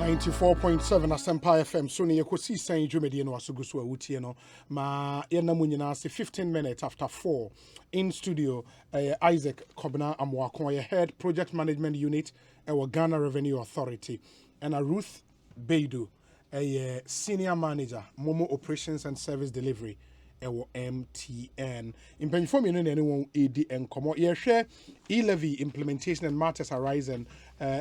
94.7 Asempa FM so ne Ekosiisen dwumedi no asoguso a wutie no ma yena mu nyina se 15 minutes after 4 in studio Isaac Kobna Amwako your head project management unit Ghana Revenue Authority and Ruth Beidu senior manager Momo operations and service delivery MTN. In Penform, anyone AD and Como, share E-Levy implementation and matters arising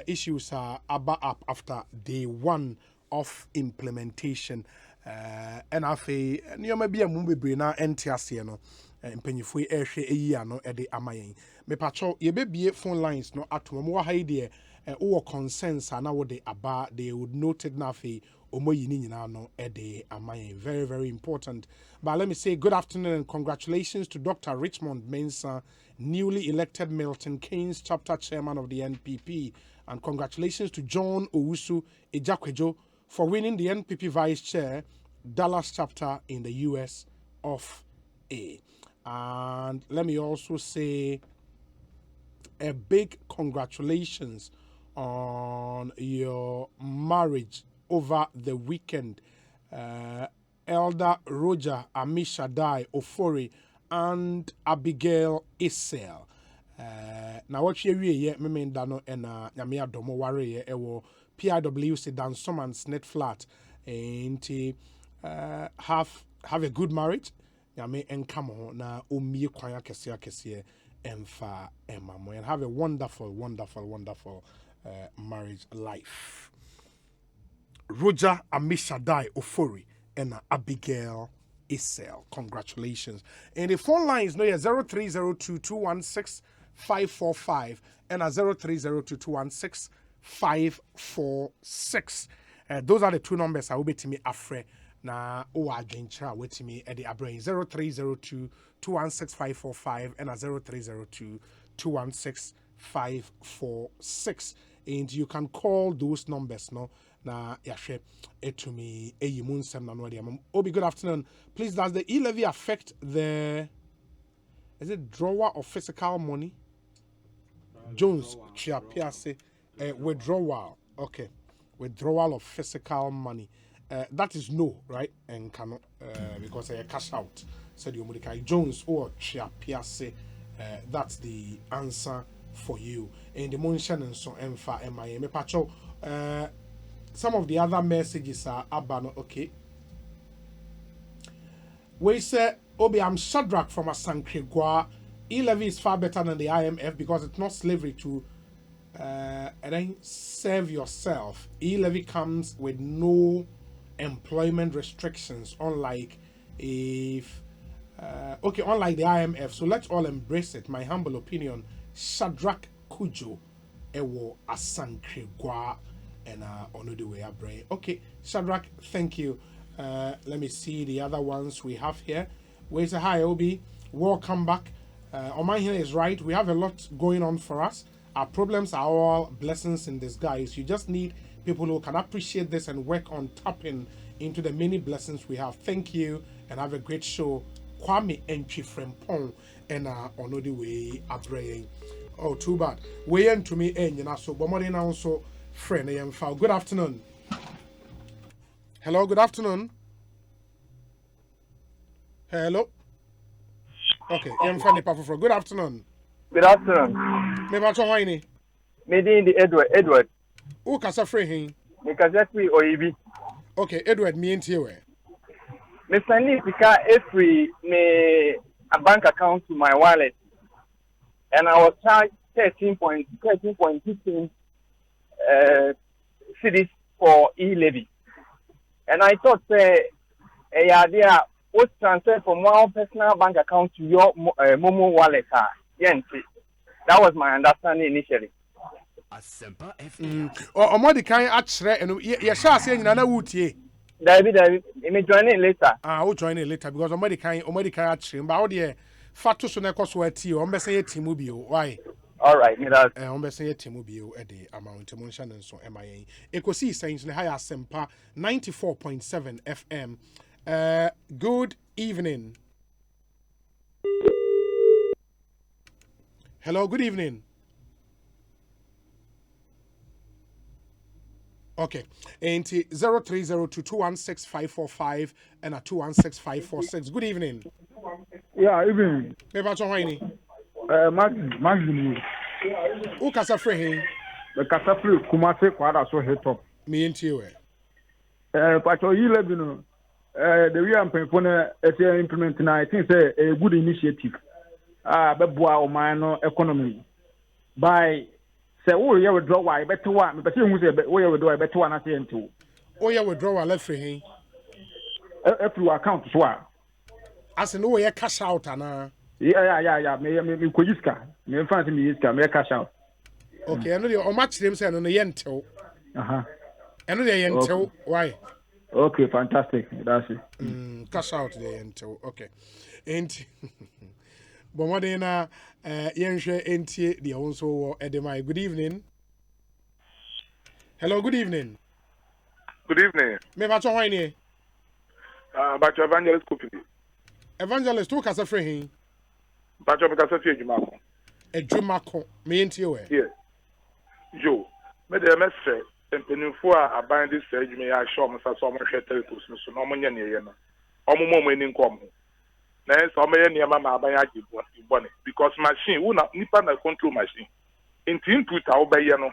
issues are up after day one of implementation. And I say, you may be a movie brina entiasiano. And Penifui airshare a year no ede amayin. Me patrol, ye be phone lines no at more idea or consensus and now they about they would note it nafi omo yini no ede amayin. Very, very important. But let me say good afternoon and congratulations to Dr. Richmond Mensah, newly elected Milton Keynes chapter chairman of the NPP. And congratulations to John Owusu Ejakwejo for winning the NPP vice chair, Dallas chapter in the US of A. And let me also say a big congratulations on your marriage over the weekend. Elder Roger Amishadai Ofori and Abigail Isel. Now what you hear me dano and Yamia Domo Ware ewo PIWC Dan Summons net flat and have a good marriage. Yame and come on na umi kwanya kesia emfa emamo and have a wonderful marriage life. Roger Amishadai Ofori and Abigail Isel. Congratulations. And the phone lines no 0302216545 and 0302216546. Those are the two numbers I will be to me afre na o adwentra with me at the abrain 0302216545 and 0302216546. And you can call those numbers no na yahwe etumi eyimunsem na no de Obi, good afternoon. Please, does the E-Levy affect the drawer of physical money? Jones Chiapiase withdrawal. Okay. Withdrawal of physical money. That is no, right? And cannot because cash out. Said you Modikai Jones or Chiapiase. That's the answer for you. And the mention and so emfa MIA. Me pacho some of the other messages are abano okay. We say, Obi, I'm Shadrach from Asankrigwa. E-Levy is far better than the IMF because it's not slavery to and then serve yourself. E-Levy comes with no employment restrictions, unlike unlike the IMF. So let's all embrace it. My humble opinion, Shadrach Kujo Ewo Asankrigwa. And on the way I bring. Okay, Shadrach, thank you. Let me see the other ones we have here. We say hi, Obi. Welcome back. Oman here is right. We have a lot going on for us. Our problems are all blessings in disguise. You just need people who can appreciate this and work on tapping into the many blessings we have. Thank you and have a great show. Kwame Entry from Pong and on the way I bring. Oh, too bad. We end to me and so Bomori now also. Friend, good afternoon. Hello, good afternoon. Hello. Okay, good afternoon. Good afternoon. Me bacho wine. Me di Edward. Who kasa free him? Me kasa free Oyibi. Okay, Edward, me enti we. Me send sika every me a bank account to my wallet, and I was charged 13.15 cities for E-Levy. And I thought, a idea was transferred from one personal bank account to your Momo wallet. Yes, that was my understanding initially. Or more the kind actually, and you shall say in another wood ye. David, you may join it later. I will join it later because Omedi kind actually, but the Fatus on a coswati or Messay Timubio. Why? All right, me that. Ombese Timubio at the amount of mention and so MIA. Ekosiisen in the higher Sempa 94.7 FM. Good evening. Hello, good evening. Okay. And 0302216545 and a 216546. Good evening. Yeah, even Maybe Whiny. Maximum. Who can say The Catapult Kumase Quada so hit up. me into you? Pacho E-Levy, the real Pempona implement now, I think a good initiative. Beboa or minor economy. By say, oh, you would draw why better one, but you say, oh, you would do a better one at the end too. Oh, yeah, withdrawal left for him. If you account as well. As in, oh, yeah, cash out, and Yeah. Me Kujiska. Me fancy me Iska, me cash out. okay, I know the match them saying on the yentel. Uh-huh. I know the yentel. Why? Okay, fantastic. That's it. Cash out the yentel. Okay. And but what then, Yenshwe NTA, the also Edema. Good evening. Hello, good evening. Good evening. Me Bacho Whiny. But your evangelist company. Evangelist, who can say for him? But your because of you, A Jumako, me into you. Yes. Joe, made a message. And Penufua are buying this stage, may I show myself so much better to no money. Omo winning come. Now, so many near Mamma Bayaji bonnet because machine will not nip and control machine. In input, I'll buy no.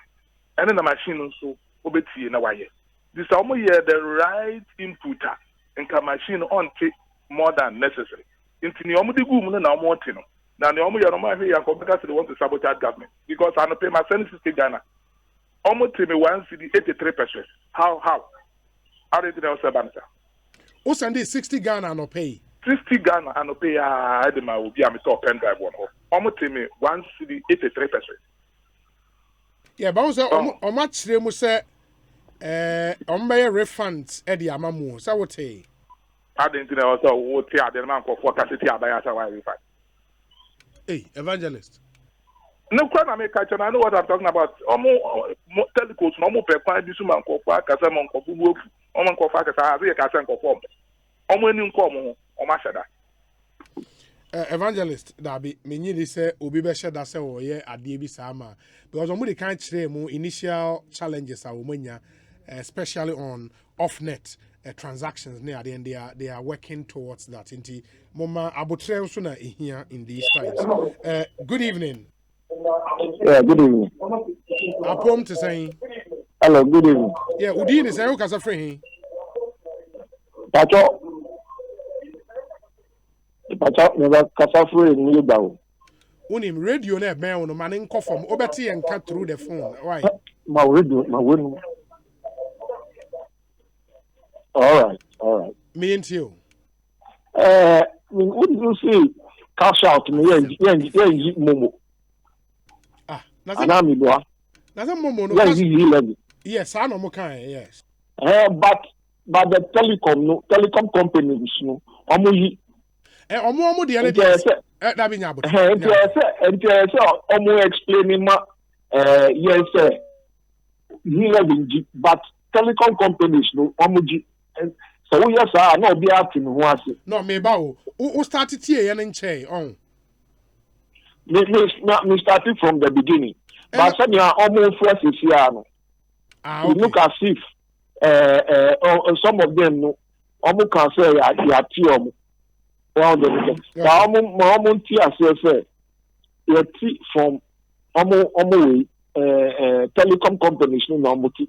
And then the machine also obey in a way. This almost the right inputter and can machine on take more than necessary. Into the Omudi Goom and now more tino. Now the Omo Yama here because they want to sabotage government because I don't pay my sentences to Ghana. Almost to me 183%. How? How did they also banter? O Sunday 60 Ghana no pay. 60 Ghana and pay I will be a top pen drive one. Almost to me 183%. Yeah, but also on match they must say on buy refunds Eddie Amamu. So what say? I didn't know also what the man for capacity about why we fight. Hey, evangelist. No crime I make catch I know what I'm talking about. Telecoms no more per quite this man for Casamon for Bubu, Oman for Facasa, I can conform. Omen come on Mashada. Evangelist, Dabi, me say Obi Besha da say oh yeah Adibi Sama because on the can't share more initial challenges are umenya, especially on off-net transactions near the end they are working towards that. Inti Mama Abutre suna here in these times. Good evening. Yeah, good evening. Apom to say. Hello, good evening. Yeah, Udini say who kasa free. Pacho, never Kasafri in Newbow. Unim radio na be on man nko from obeti and cut through the phone. Why? My window. All right. Me and you. What did you say? Cash out me, Momo. Ah, Anami boy. That's a momo no. Yes, E-Levy. Yes, I know kind. Yes. But the telecom companies, no, omo Omo the other day. That be nyabo. Omo explaining ma yes E-Levy, but telecom companies no omo ji. So yes, no be acting who has it. No, me ba o. Who started here and nche on. Me started from the beginning. But some are almost fresh is here. Okay. Look as if some of them no almost can say they are team. Almost say from almost telecom companies no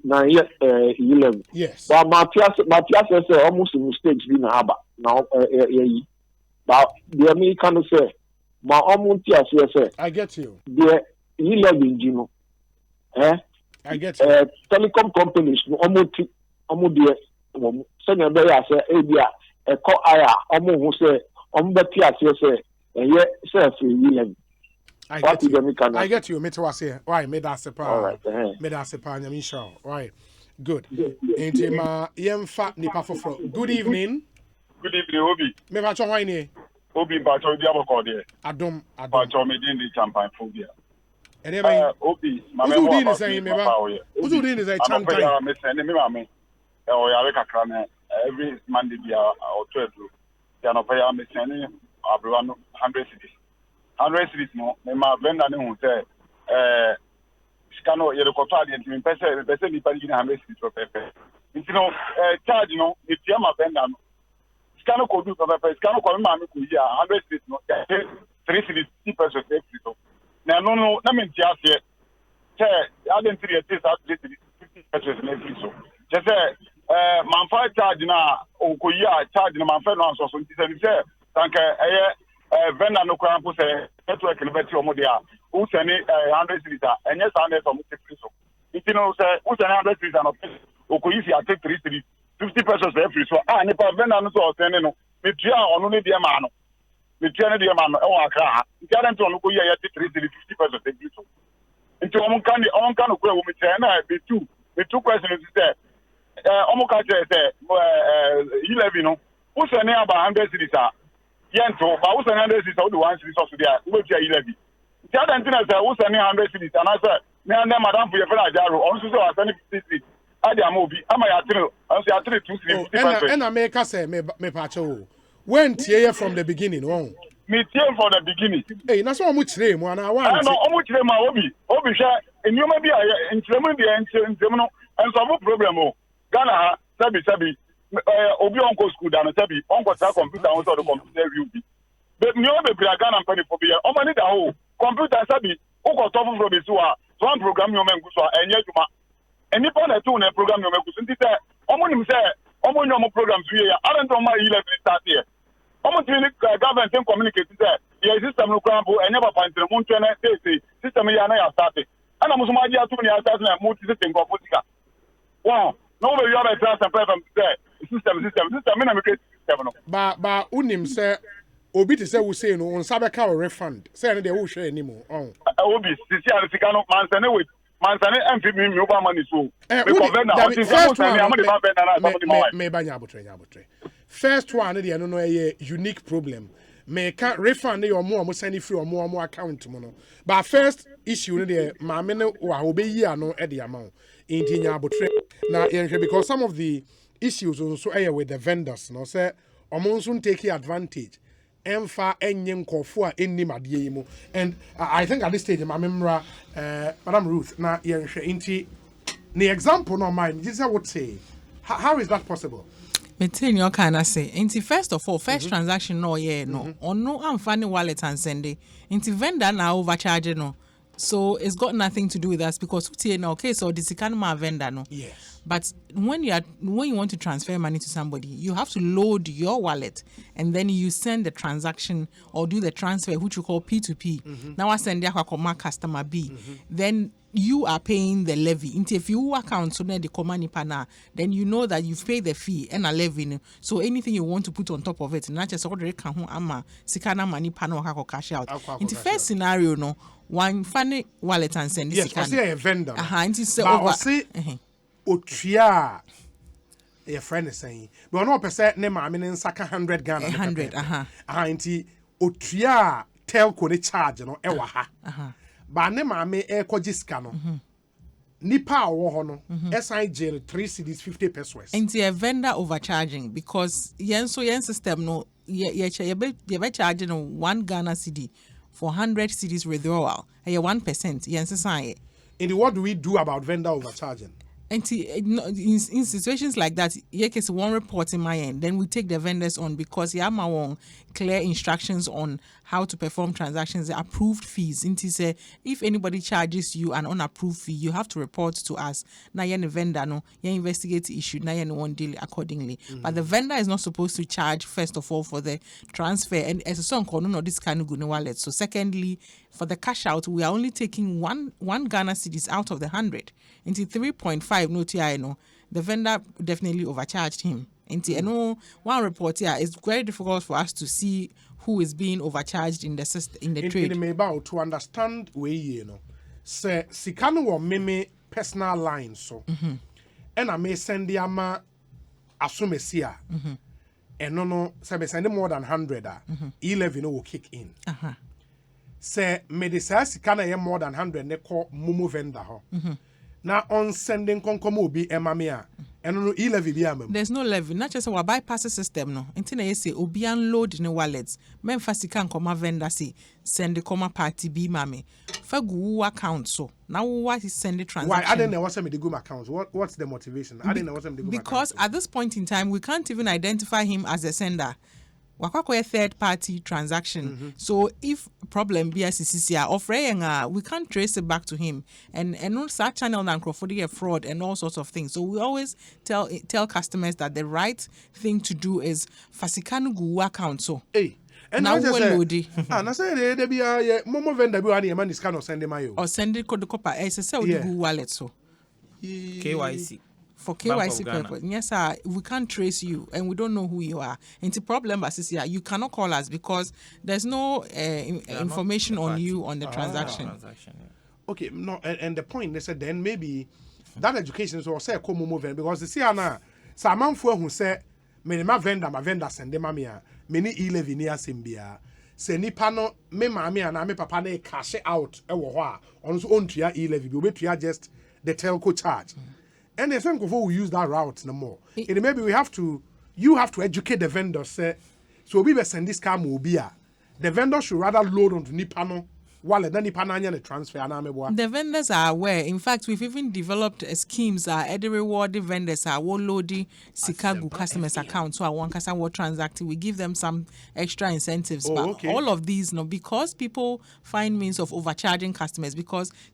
na E-Levy. Yes. But Matthias say almost mistakes be na aba now but the me can say ma almost say I get you. the E-Levy you know I get you. Telecom companies no almost there send be say e bia e ko aya almost who say beti say say E-Levy. I get you. Me to say why me da sepa. All right. Me da sepa nyami sha. Why? Good. Enti ma yemfa nipa foforo. Good evening. Good evening, Obi. Me ba chon why ni? Obi Bacho Diaboko there. Adom. Bacho me din the champagne phobia. Ene ba. Obi, Uzu di ni say me ba. Uzu di ni say chantai. I'm me send me mama. O ya we kakra na every Monday bia or 12. Ya no pay me send abro 100 cities. 100 cities no me ma venda ne hu say Scano, you're the Cotta, and person, you have made it for paper. You know, charge, it's Yama Benda. Scano could do for paper, Scano call Mamma, 100 cities, 3 cities, 50%. Now, no, I mean, just yet. I didn't see a test at least 50% in every so. Just Manfai charge now, Okoya charge in Manfai on so say, thank Venda no Crampo say, network in Betty Omodia, who send it 100 cities, and yes, 100 from so. If you know, say, who's 100 cities and Okoisi, I take 3 cities, 50% every so. And if I Venda no so, then no, the Gia on only the man. The Gia the man, oh, I can't. Guarantee on Okoya, 3 cities, 50% every so. Into on can of grow with the two questions is there. Omoka says, E-Levy, who's a near about 100 cities? Yento, but who's 100 cities of the one cities of there? Who's your E-Levy? The other thing is, who's a near 100 cities? And I said, Madame for your friend Jaro, also I send it 50. I am movie. Am I at all? I say, I 2 cities. And I make us say, me pacho. Went here from the beginning, oh. Me tell for the beginning. Hey, that's what much name one I want. I know how much name I Obi share, and you may be in Germany and some problem. Ghana, Sabi, Obi Uncle School down Sabi, Uncle computer on the computer review. But you know the Ghana penny for beer. Oh, man, the whole computer Sabi, Uncle Tom from the sewer, one program your man and yet any point at 2 program your man could say, Omonim say, Omonom programs here. I don't know my 11 start here. Almost government can communicate that your system no crumble and never find the moon system yana started. And I'm my idea to me as a multi system for Putica. Wow, no way you have a class and platform system, system. But unim say Obi to say we say no on Sabaka refund. Say they will share anymore. Oh, Obi, Siciliano Mansane with Mansane and Fimi Muba money so. First one, they don't know a unique problem. May can't refund your more send free or more account mono. But first issue the mamene or obey no at the amount in Tinya now because some of the issues also are with the vendors, no say or monsoon take advantage. Emfa enyen kofo a enim ade mu and I think at this stage my memra Madam Ruth na yenhwe inti the example no mine this I would say how is that possible? Maintain your kind of say. Inti first of all, first transaction no no. Or no funny wallet and send it. Inti vendor now overcharge no. So it's got nothing to do with us because okay, so this can my vendor no. Yes. But when you want to transfer money to somebody, you have to load your wallet and then you send the transaction or do the transfer, which you call P2P. Now I send the customer B. Then you are paying the levy. If you account so then the command pana, then you know that you've paid the fee and a levy. So anything you want to put on top of it, not just order ama sikana money pana or cash out. In the first scenario, no one funny wallet and send yes, I say a vendor. Otria your friend is saying, but no percent name I mean in saka 100 Ghana. 100, Auntie Otria telco the charge no ewa but name I me ekojisca no. Nipa wo no SIJ 3 cedis 50 pesos. Into a vendor overcharging because yen system no ye charging 1 Ghana cedi for 100 cedis withdrawal. 1% yen say. And what do we do about vendor overcharging? And in situations like that, case one report in my end, then we take the vendors on because you have my own clear instructions on how to perform transactions, the approved fees. Say if anybody charges you an unapproved fee, you have to report to us. Now you're the vendor, no, you investigate the issue. Now you one deal accordingly. But the vendor is not supposed to charge first of all for the transfer. And as a song called no, this kind of good wallet. So secondly, for the cash out, we are only taking one Ghana cedis out of the 100 into 3.5. No TI no, the vendor definitely overcharged him. Into no one report here, it's very difficult for us to see who is being overcharged in the system in the trade. It may about to understand way you know. Say sikano or meme personal line so. And I may send the ama asumesia. And no say send more than 100 E-Levy no will kick in. Say me the say sikana more than 100 ne call mumu vendor ho. Now on sending konkomo bi emamea And no E-Levy be am. There's no levy. Not just our bypass system no. Until they say obi unload in wallets. Men fast can come vendor say send the comma party be mame. Fagu account so. Now what is send the transaction? Why? I didn't know what's the good account. What's the motivation? I didn't know what's the good because at this point in time we can't even identify him as a sender. Wakwa third party transaction. So if problem be CCCR or we can't trace it back to him. And on that channel and a fraud and all sorts of things. So we always tell customers that the right thing to do is fasikanu gu account so. Hey. And now we lodi. And I say there be a momo vendor be any man is kind of send them ayo. Or send it code the copper. I say we do wallet so. KYC. For KYC purpose, yes, sir, we can't trace you and we don't know who you are. And the problem is you cannot call us because there's no information on you on the transaction. Okay, no, and the point they said then maybe that education is also a common movement because the CNA, some man for who say, my vendor send them a many E-Levy near Simbia. Say ni pano me mami and me papa ne cash out on his own to E-Levy, we to just the telco charge. And the same will use that route no more. And maybe you have to educate the vendor, say, so we will send this car mobile. The vendor should rather load onto Nipano wallet than Nipana and transfer. The vendors are aware. In fact, we've even developed schemes. Every rewarding vendors are loading Chicago customers' accounts. So I want customer transacting. We give them some extra incentives. But all of these, because people find means of overcharging customers.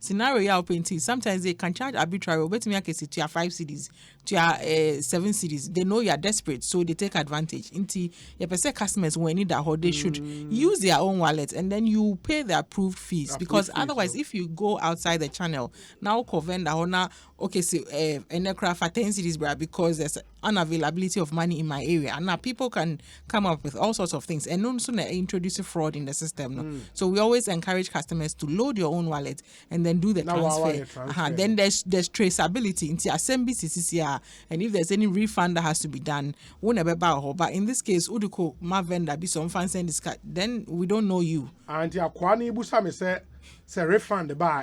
Scenario you are painting, sometimes they can charge arbitrary. Bet me to your 5 cities, to your 7 cities. They know you are desperate, so they take advantage. Into your customers when need that, or they should use their own wallet, and then you pay the approved fees because otherwise if you go outside the channel now vendor or now and aircraft for 10 cities because there's unavailability of money in my area and now people can come up with all sorts of things and no sooner introduce fraud in the system so we always encourage customers to load your own wallet and then do the transfer. Then there's traceability into assembly CCCR and if there's any refund that has to be done but in this case uduko my vendor be some fan send this card then we don't know you and kwani busa me say refund the bar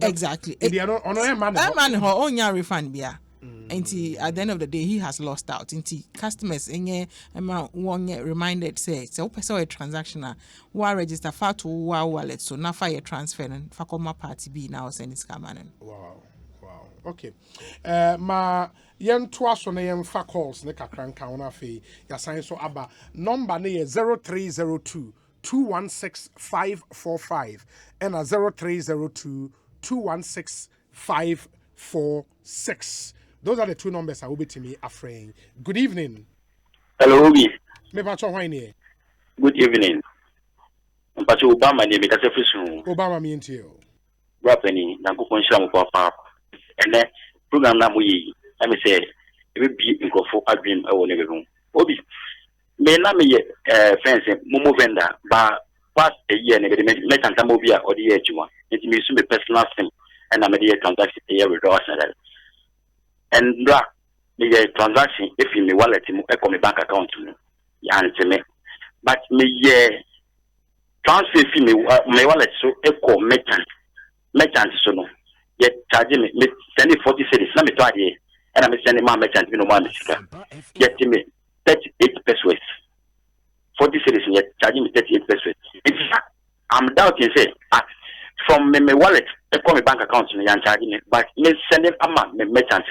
exactly that man her own refund bia and at the end of the day he has lost out into customers one reminded say a transaction wa register for to wa wallet so na for your transfer and for come party B now send this man. Wow okay ma yen to aso na yen fa calls ne kakran kan na fe ya sign so aba number ne 0302 216-545 and a 0302-216-546. Those are the two numbers I will be to me afraid. Good evening. Hello, Obi. Me bacho wine. Good evening. Mpacho Obama ni me kase fisu. Obama mi ntio. Rapeni na ko konshira mo papa. Ene program na mo yi. I me say e be bi nkofo adwin e wo ne be hu. Obi me na me fence momo vendor ba past a year ne be me tanta mo bia or the year juma it me so me personal sim and na me the transaction here withdraw salary and bra me transaction if in me wallet mo e come bank account me ya ntime but me transfer fee me wallet so e ko merchant so no ye charge me send 40 cedis na me to ade and me send my merchant me no man sika get me 38 pesos. 40 cities yet charging me 38 pesos. In fact, I'm doubting say from my wallet, they call me bank account me and charging me, but me sending a man me merchant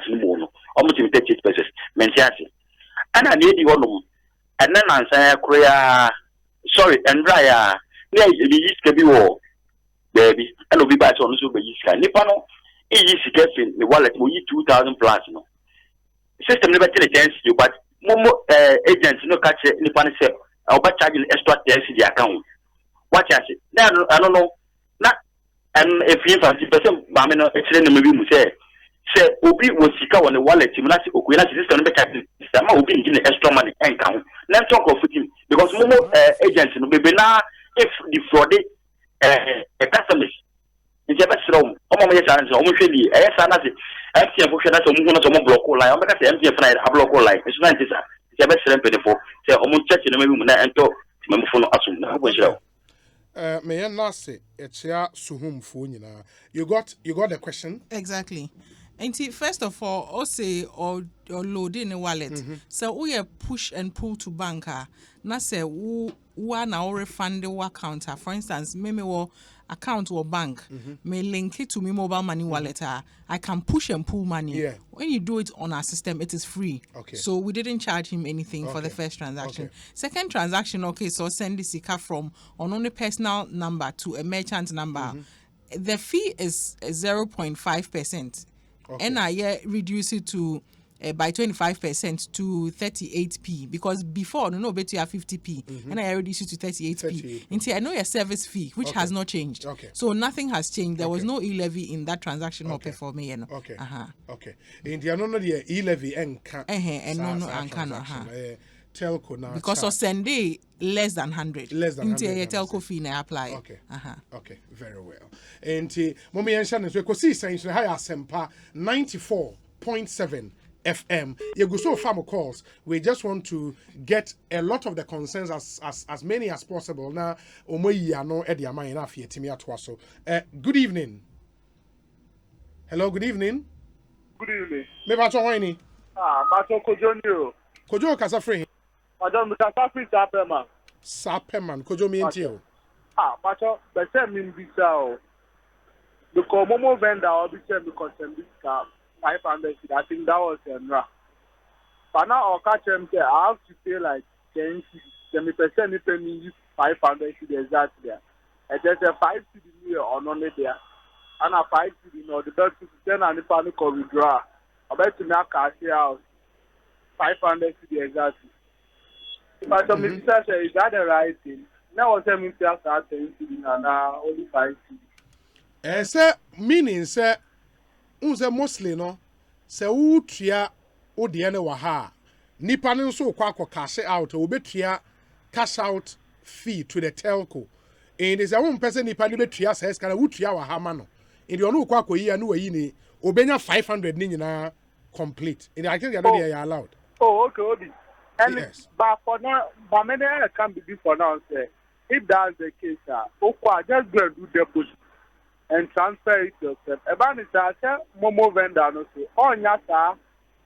no more. Almost 38 pesos. Mentioning. And I need you one and then answer Korea sorry and dry yeah the yeast can be war baby and will be back on so be yeast can nipano easy getting the wallet will you 2,000 plus no system never tell against you but momo agents no catch nipa say I'll be charging extra tax the account what you say I don't know na and if you fancy person mama no explain me bi mu say obi wo sika on the wallet mu na say okuye na system no be charge system ma obi need extra money and count na talk of him because momo agents no be na if the fraud customers in the best room omo mo yesa nso omo hweli sa na say MTN for na so mo na so mo block line o make say MTN for na block line it's not this the best remedy for say omo check no me mu na ento me mo no asum na go shira me na say etia suhum fo nyina you got the question exactly And first of all, also or load in a wallet. So we push and pull to banker. Na say who na refund the account. For instance, me account or bank may link it to me mobile money wallet. I can push and pull money. Yeah. When you do it on our system, it is free. Okay. So we didn't charge him anything for the first transaction. Second transaction, okay, so send this car from on only personal number to a merchant number. The fee is 0.5%. And I reduce it to by 25% to 38p because before no bet you have 50p and I reduce it to 38p. Until I know your service fee, which has not changed. So nothing has changed. There was no E-Levy in that transaction for me. You know. Okay. In the no E-Levy and telco now because of Sunday less than 100. Less than 100. Until telco fee na apply. Okay, very well. And mommy and Shannon, so Ekosiisen high asempa 94.7 FM. You go so far more calls. We just want to get a lot of the concerns as many as possible. Now, no good evening. Hello, good evening. Good evening. Me ba cho ni? Macho Kojo ni o. Kojo kasa free. Madam Mr. Free Sapperman. Sapperman, Kojo mi enti o. Macho, but send me visa o. The Momo vendor or be send me consent this car 500. I think that was Enra. But now I'll catch him say I have to pay like 10%. 10% if me 500 exactly there. And there's a 5 CD on only there. And a 5 CD no the best to send and if I can withdraw. I bet to now cash out 500 CD exactly. But some minister say is that the right thing? Now was me to start 10 CD and only 5 CD. Say meaning say unse mostly no say utua ode ne wa ha nipa ne nso kwa cash out obetua cash out fee to the telco and is a one person nipa ne betua say kana utua wa ha ma no and you no kwa koyi anu wayi ni obenya 500 ni nyina complete and I think they are allowed. Oh, okay, Obi. And yes. But for now, but many can be for now say if that's the case, just go and do deposit and transfer it yourself. About it, I say Momo vendor no say on your car,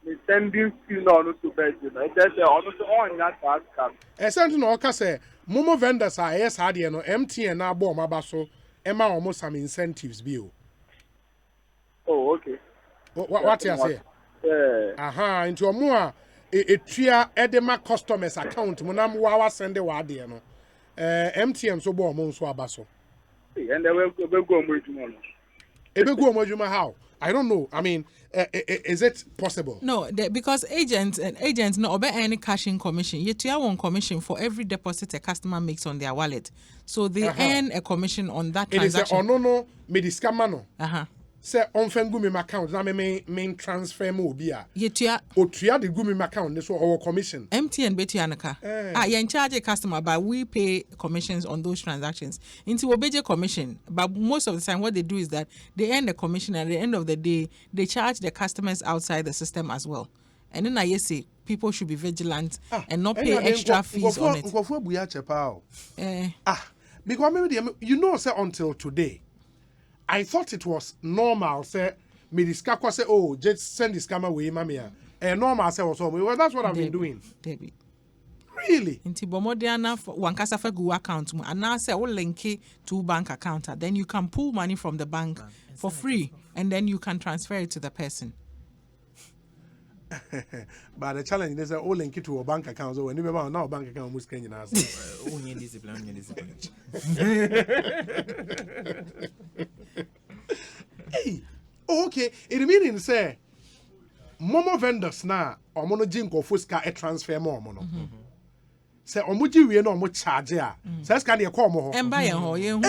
the sending fee no to bed. It just say on your car scam. Essentially, no ka say Momo vendors are yes hard no MTN na bo maba so ema almost some incentives bi o. Oh, okay. What you say? Into omo a etua edema customers account mo na mo wa send wa de no. MTN so bo omo nso aba so. And they will go more. How? I don't know. I mean, is it possible? No, because agents no obey any cashing commission. You have one commission for every deposit a customer makes on their wallet. So they earn a commission on that transaction. It is no me discount no. Say on fengu me account na me main transfer mo obi a. Yetua otua de gu me account so our commission. MTN betua naka. You in charge a customer but we pay commissions on those transactions. Into obeje commission, but most of the time what they do is that they earn the commission and at the end of the day they charge the customers outside the system as well. And then I say people should be vigilant and not pay extra fees on it. Because maybe you know say until today I thought it was normal, say, me discuss say, oh, just send this camera away, mamia. And normal say also, well, that's what I've been doing. Debbie. Really? Inti bomodiana one kasa fe go account mu and now say o link to bank account. Then you can pull money from the bank for free and then you can transfer it to the person. But the challenge is that all link it to a bank account. So when you remember now bank account must change now. discipline. Hey, okay. It meaning say, Momo vendors now, or mono jinko fuska a transfer more mono. Say, Omuji we no more charge ya. Says can you call more? And buy a ho, you and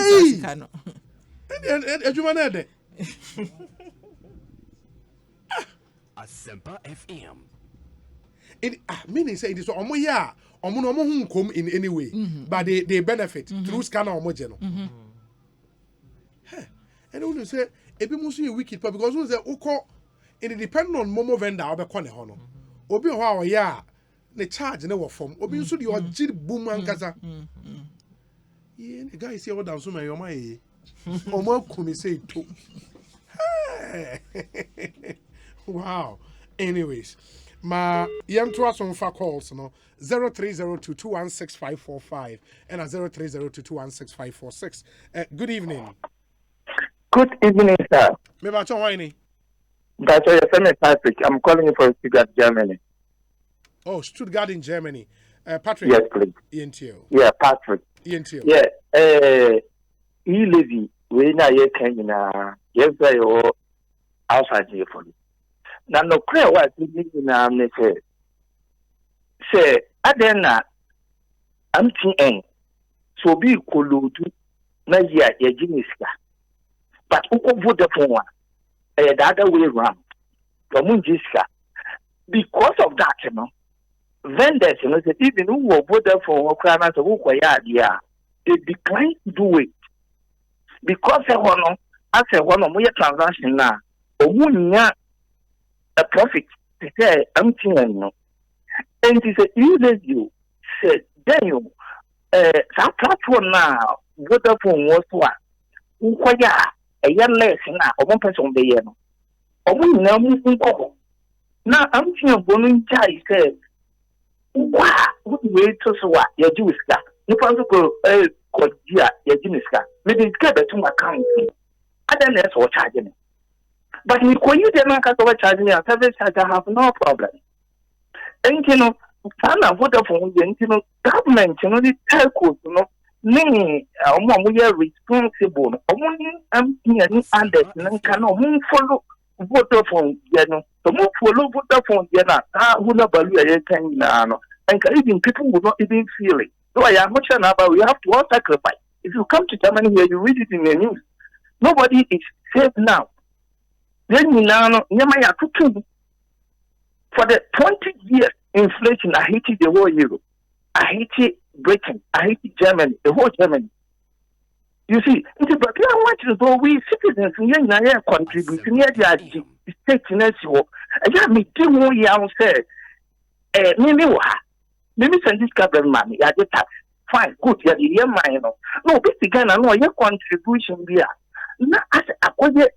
you manade. Asempa FM. It meaning say it is omo ya, omo no mo come in any way, but they benefit through scanner omo jeno. And when you say, ebi musu you wicked, because when you say, oko, it depend on Momo vendor or be kone hono. Obi ho ya, ne charge ne wo form. Obi nso di o jid boom ankasa. Yeah, the guy say what down so my yoma e. Omo kumi say to. Wow. Anyways, ma yam to us on for calls no 0302216545 and 0302216546. Good evening. Good evening, sir. Me ba chon why That's your friend Patrick. I'm calling you from Stuttgart, Germany. Oh, Stuttgart in Germany. Patrick. Yes, please. ENTO. Yeah, Patrick. ENTO. Yeah. E-Levy. We na ye can na yes you outside here for you. Now no clear what you na me say adena MTN so be kolodu na ya giniska. But uko Vodafone one. The other way around. Because of that, you know, vendors, you know, even who were Vodafone or they decline to do it. Because I want to make transaction now, a profit to say, I'm telling you. And he said, you said, then you, that platform now, Vodafone was one. A young lesson now, or one person the year. Or we now move now, I'm seeing woman child said, wow, what way to so what? Your Jewish car. You want to go, your Jewish car. Maybe it's get to my account. I don't know what charging me. But if you didn't make charging me, service charge, I have no problem. And you know, Vodafone, you know, government, you know, the telcos, you know. Me, we are responsible. I'm here and can follow Vodafone, you know. So move follow Vodafone, you know. Who know value a thing now, and even people would not even feel it. So I am much about we have to all sacrifice. If you come to Germany here, you read it in the news. Nobody is safe now. Then you know, Yamaya cooking for the 20 years inflation. I hate the whole euro. I hate Britain, I hate Germany, the whole Germany. You see, but I want to go, we citizens in the contribute near the state in SEO. I got me do more young said, maybe send this government money, I get tax. Fine, good, you're the year mine. No, but again, I know your contribution there. Not as a budget,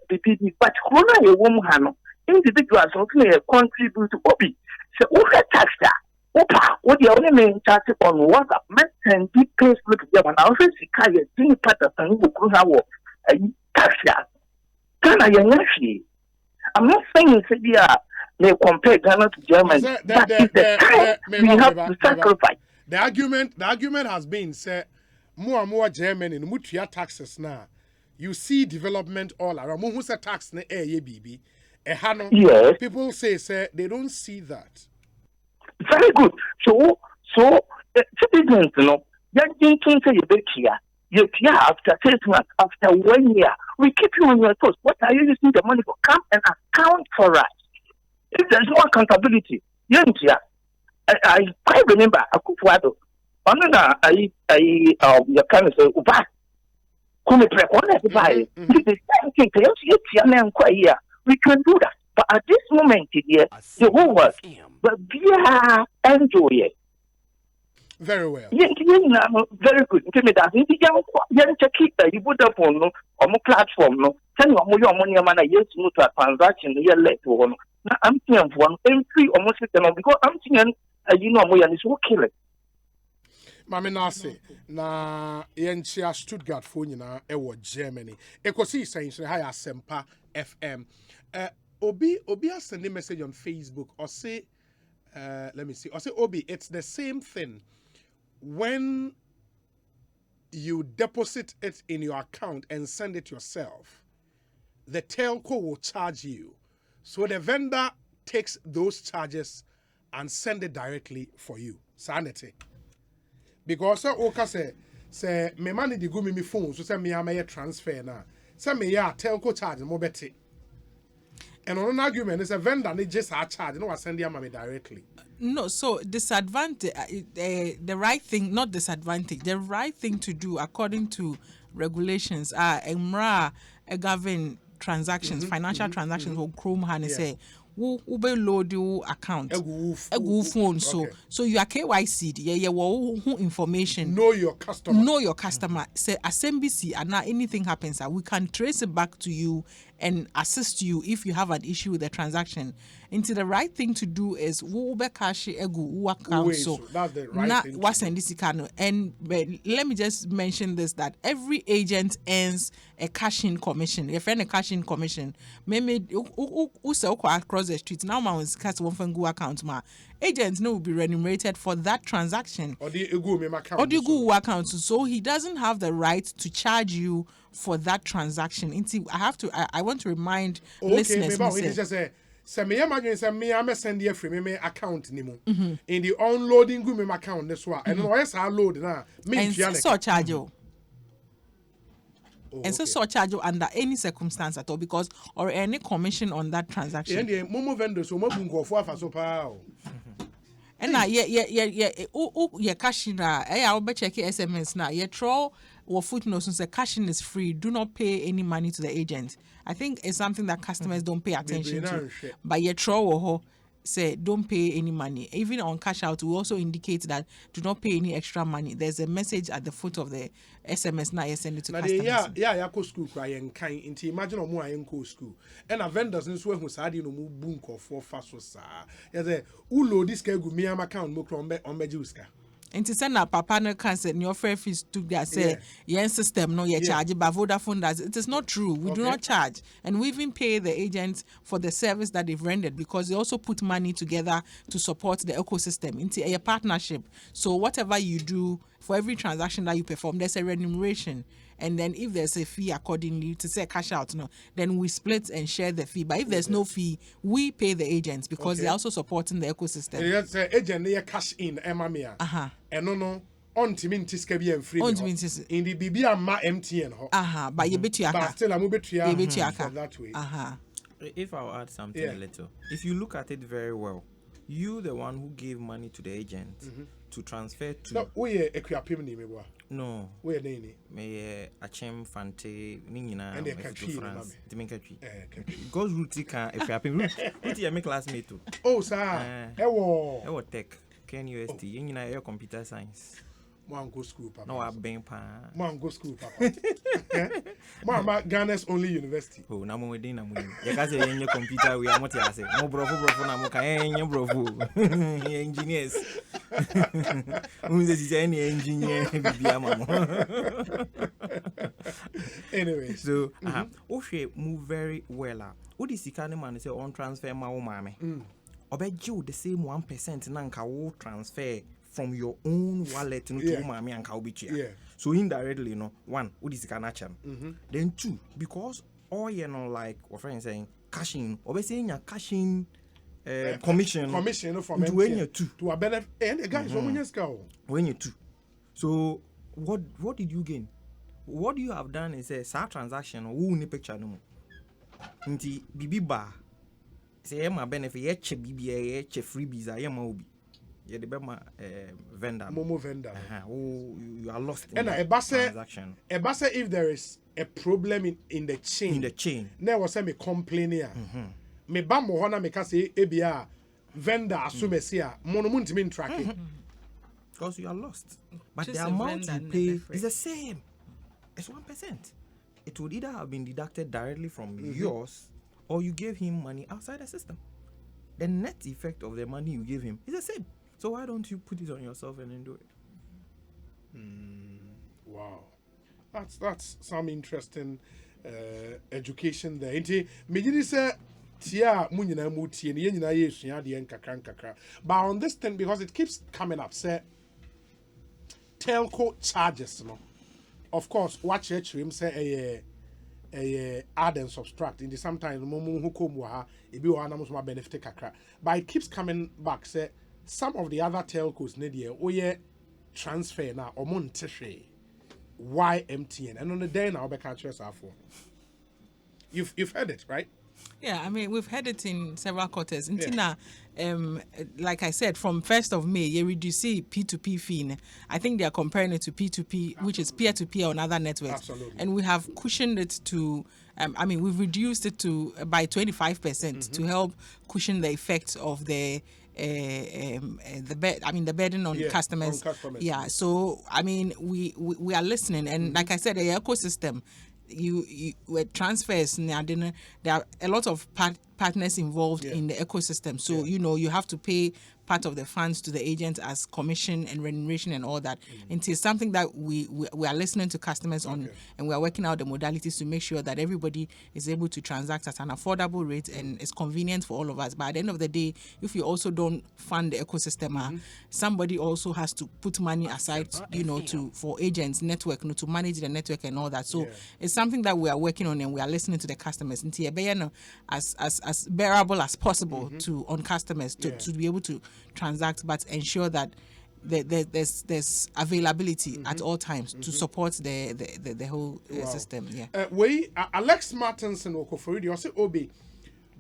but Corona, a woman, individuals also contribute to Obi. So, what tax that? Opa, what the only main chat on WhatsApp, and deep place look at them, and also see Kaya, Jimmy Patterson, who could have a taxa. Ghana, I'm not saying they compare Ghana to Germany, but it's the time we have to sacrifice. The argument has been, say, more and more Germany, no mutia taxes now. You see development all around. Who say tax na BB? Yes. People say they don't see that. Very good. So citizens, you know, young thinking say you here after 6 months, after 1 year, we keep you on your toes. What are you using the money for? Come and account for us. If there's no accountability, you I quite remember a Kufuado. I you can say Uba. Come buy. We can do that. But at this moment, the whole world, but we are enjoying it. Very well. Very good. You check it. You put up on no platform. No, tell you your money. Man, yes, no to a transaction. You let one. Now I'm seeing one entry almost because I'm seeing you know more and it's okay. Mame nase na yenchia Stuttgart for nyina ewo Germany. Ekosiisen so ha ya Sempa FM. Obi send a message on Facebook or say let me see. Or say Obi, it's the same thing when you deposit it in your account and send it yourself. The telco will charge you. So the vendor takes those charges and send it directly for you. Sanity. Because Oka say me money di go me phone so say me am transfer na. Say me ya telco charge mo beti. And on an argument is a vendor they just are charge no send them me directly. No, so disadvantage the right thing, not disadvantage, the right thing to do according to regulations are govern transactions, financial transactions on Chrome and say who be load your account a phone so you are KYC who information know your customer say SMBC and now anything happens we can trace it back to you and assist you if you have an issue with the transaction. Into the right thing to do is cash egu account. So that's the right thing to do. And let me just mention this, that every agent earns a cash-in commission. If any cash-in commission, maybe across the street now, my cast one from Google account, ma agents will be remunerated for that transaction. Or the Google account. So he doesn't have the right to charge you for that transaction. I want to remind listeners. So me imagine say me am send you free me account ni mu in the unloading go me account this one and no yes load na me and so charge you. And so charge you under any circumstance at all, because or any commission on that transaction. And the momo vendors so mo bunko for afa so pa o. And na ye cash in I will check SMS na ye throw or footnotes and say cashing is free. Do not pay any money to the agent. I think it's something that customers don't pay attention to. But ye throw or say don't pay any money. Even on cash out, we also indicate that do not pay any extra money. There's a message at the foot of the SMS now you send it to customers. Yeah, go school cry and kind into imagine on more go school. And a vendors in swear who said no move bunko for fast sa. Yeah, the ulo this guy go me am account mo on bejuska. And to send a papa no cancer your fair fees to that say yen system no charge but Vodafone does. It is not true. We do not charge, and we even pay the agents for the service that they've rendered, because they also put money together to support the ecosystem into a partnership. So whatever you do, for every transaction that you perform, there's a remuneration. And then if there's a fee accordingly to say cash out, then we split and share the fee. But if there's no fee, we pay the agents, because they're also supporting the ecosystem. Yes, agent they cash in emamia. And no on timintis can be free. In the BB ma MTN. But you bet you but still I'm bet you that way. If I'll add something a little. If you look at it very well, you the one who gave money to the agent to transfer to. No, we equipment me boy. No. We nini. Me Achem Fante Nina and France. Because Ruti can equipment. Ruti my classmate too. Oh sir. Ewo tech. Ken UST. You know computer science. Mo go school papa. No, I've been pa. Mo go school papa. Mo Ghana's only university. Oh, na mo wedin na mo. You can say your computer we are what you say. Mo brofo na mo kan your brofo. Engineers. Who is any engineer bibia mamo. Anyway, so move very well. What is the kind of man say on transfer ma wo mame? Obeju the same 1% na nka wo transfer from your own wallet to mommy and Kaubichia. So indirectly, one, what is the connection? Then two, because all like what friends saying, cashing, or saying you're cashing commission from to when you two to a benefit and guys when you two. So what did you gain? What you have done is a SAR transaction who ni picture no. Inti bibi bar say my benefit yet BBA yet freebies I am obi. Yeah, the Bema vendor. Momo vendor. You are lost in the transaction. If there is a problem in the chain. There was a complaint here. Me bambo hona me kase ebia vendor asumesia monument mean tracking. Because you are lost. But just the amount you pay is the same. It's 1%. It would either have been deducted directly from yours, or you gave him money outside the system. The net effect of the money you gave him is the same. So why don't you put it on yourself and then do it? Wow, that's some interesting education there. Inti me say tia munyina mutie ne nyina yesua de nkakra. But on this thing, because it keeps coming up, say telco charges, Of course, watch him say add and subtract. In the sometimes mumu hukum ha ebi wa na mo benefit kakra. But it keeps coming back, say some of the other telcos need transfer now or monte why MTN and on the day now back at yourself. You've heard it, right? Yeah, I mean we've heard it in several quarters. Like I said, from 1st of May, you reduce P2P fee. I think they are comparing it to P2P, which is peer-to-peer on other networks. Absolutely. And we have cushioned it to, we've reduced it to by 25% to help cushion the effects of the burden on customers. Yeah. So we are listening, and like I said, the ecosystem. you with transfers now, there are a lot of partners involved in the ecosystem. So you have to pay part of the funds to the agent as commission and remuneration and all that. And it's something that we are listening to customers on, and we are working out the modalities to make sure that everybody is able to transact at an affordable rate and it's convenient for all of us. But at the end of the day, if you also don't fund the ecosystem, somebody also has to put money aside, for agents network, to manage the network and all that. So it's something that we are working on, and we are listening to the customers as bearable as possible on customers to be able to transact, but ensure that there's availability at all times to support the whole system. Alex Martinson Okofori, you say Obi,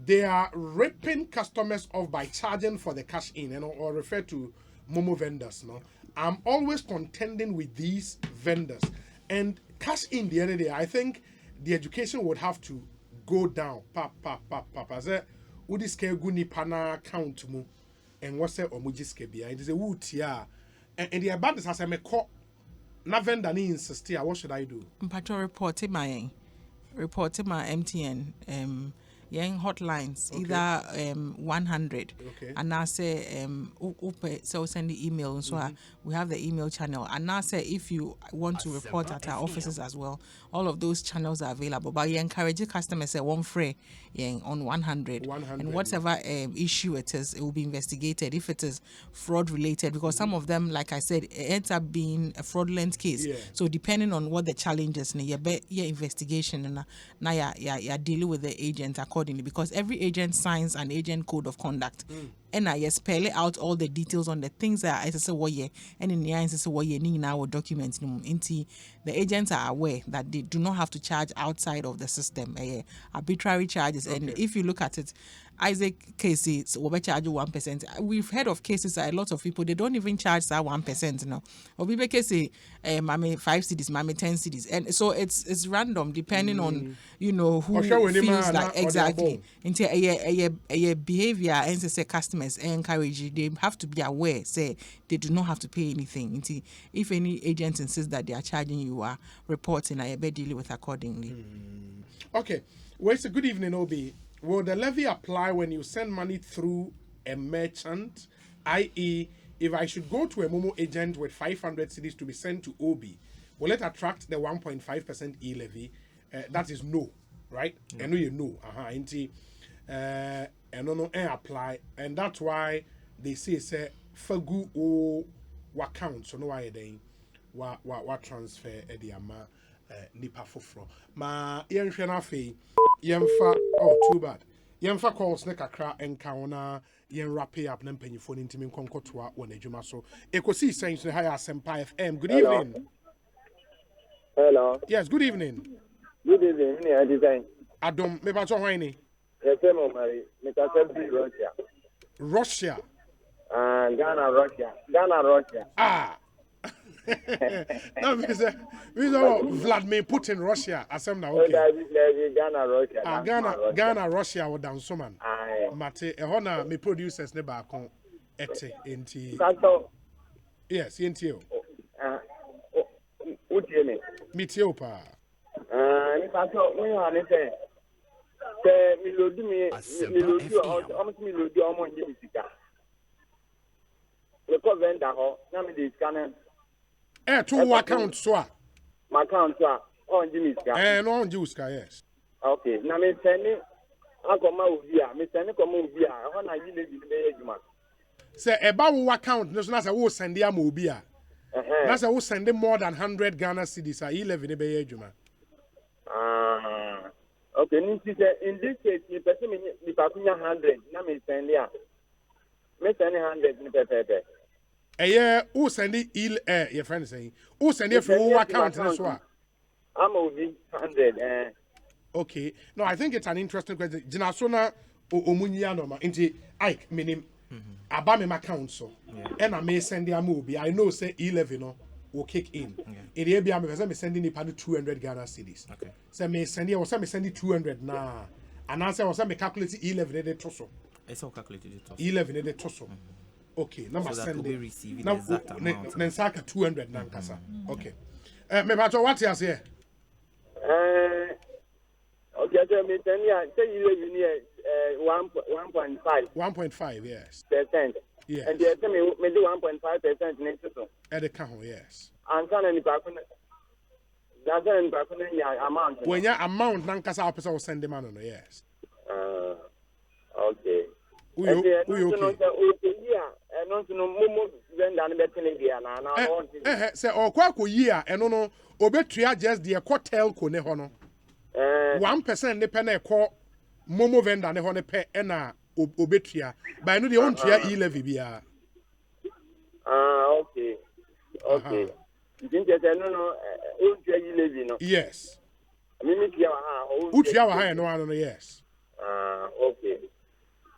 they are ripping customers off by charging for the cash in, or refer to Momo vendors. No, I'm always contending with these vendors, and cash in the other day. I think the education would have to go down. As a udiske guni pana count mu, and what's a omujiske bia. It is a wood here, and the abundance has a me call. Na vendor ni insist here. What should I do? Mpacho report my MTN young hotlines, either 100 and now say so send the email. So we have the email channel, and now say if you want to report at our offices as well, all of those channels are available. But you encourage the customers say one free on 100, and whatever issue it is, it will be investigated if it is fraud related, because some of them, like I said, it ends up being a fraudulent case. So depending on what the challenge is, your investigation and now you're dealing with the agent accordingly, because every agent signs an agent code of conduct. And I spell out all the details on the things that I say and in the eyes say in our documents. The agents are aware that they do not have to charge outside of the system, arbitrary charges. And if you look at it, Isaac cases will charge you 1%. We've heard of cases that a lot of people, they don't even charge that 1%. No, or people can say, "Mami 5 cities, mami 10 cities," and so it's random depending on who feels like exactly. Into a behavior and say customers encourage you, they have to be aware. Say they do not have to pay anything. Into if any agent insists that they are charging, you are reporting. I be dealing with accordingly. Okay, well, it's a good evening, Obi. Will the levy apply when you send money through a merchant? I.e., if I should go to a Momo agent with 500 cedis to be sent to Obi, will it attract the 1.5% E-Levy? That is no, right? I know you know. And no apply. And that's why they say fagu o account. So no why they wa transfer ediama nipa fofro. Ma yenhwe na fe yemfa too bad. Yemfa calls ne kakra enkauna yen wrap up na mpanyifo ni ntimi nkonkotoa won adwuma so. Ekosiisen ne higher Sempa FM. Good evening. Hello. Yes, good evening. Good evening. I design. Adom me ba to hwan ni? Yes, I'm Mary. Me ka say Russia. Russia. Ghana, Russia. No, we say Vladimir Putin, Russia. Asem na okay. Ghana, Russia. Ghana, Russia. Or down so man. Mate, ehona me producers ne ba kon ete enti. Yes, enti o. Utie me. Mitio pa. Ni pa so we ha ne say. Say milodi almost milodi omo nje misika. The vendor ho na me dey scan two account so my account so on Jimmy Ska no on Jimmy Ska, yes. Okay, na me send akoma obi a me send koma obi a ho na E-Levy be adwuma say eba wo account no so na say wo send am obi a na say wo send more than 100 Ghana cedis a E-Levy ne be adwuma. Okay, in this case the person me pakunya 100 na me send ya me send 100 ni pepepe. Who send it your friend saying who send it from account as well? I'm over 100. Okay. No, I think it's an interesting question. Jinasona Omunya no ma inti Ike minim abame my account so. And I may send the movie. I know say E-Levy no will kick in. In the ABM because I'm sending the 200 Ghana cedis. Okay. So me send it or some send it 200 na. And answer or some calculate E-Levy de toso. It's all calculated toso. E-Levy de toso. Okay, now so send it. Receiving the exact amount. Then 200 nankasa. Okay. Me bato what you say? Okay, so me tell you, say you need 1.5. 1.5, yes. Percent. Yes. And they say me do 1.5% next to. At the count, yes. And can any bakuna? That's any bakuna amount. When your amount, Nankasa officer will send them on, yes. Okay. We okay. Say or kwako year and no obetua just the hotel ko ne ho no 1% ne pe na ekọ momo vendor ne ho ne pe na obetua by no the on tua E-Levy bia. Okay. Okay. You think that no on tua E-Levy no. Yes. Mimi tia ha o. Utua wa ha no ano yes. Okay.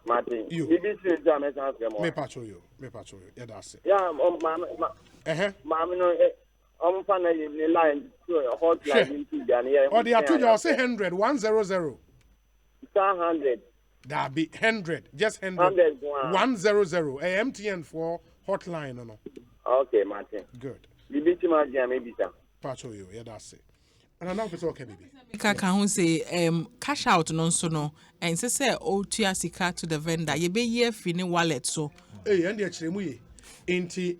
Martin, maybe since I'm a me patrol you. Yeah, that's it. Yeah, Mamma, I'm finding the line to a hot line. Or the atu say 100. 100. That be 100, just 100. 100. MTN for hotline, no. Okay, Martin. Good. You beat him out, maybe, sir. Patrol you. Yeah, that's it. And I know it's okay, baby. Can say cash out non so no and say otua sika to the vendor ye be ye fini wallet so and the actually mu ye enti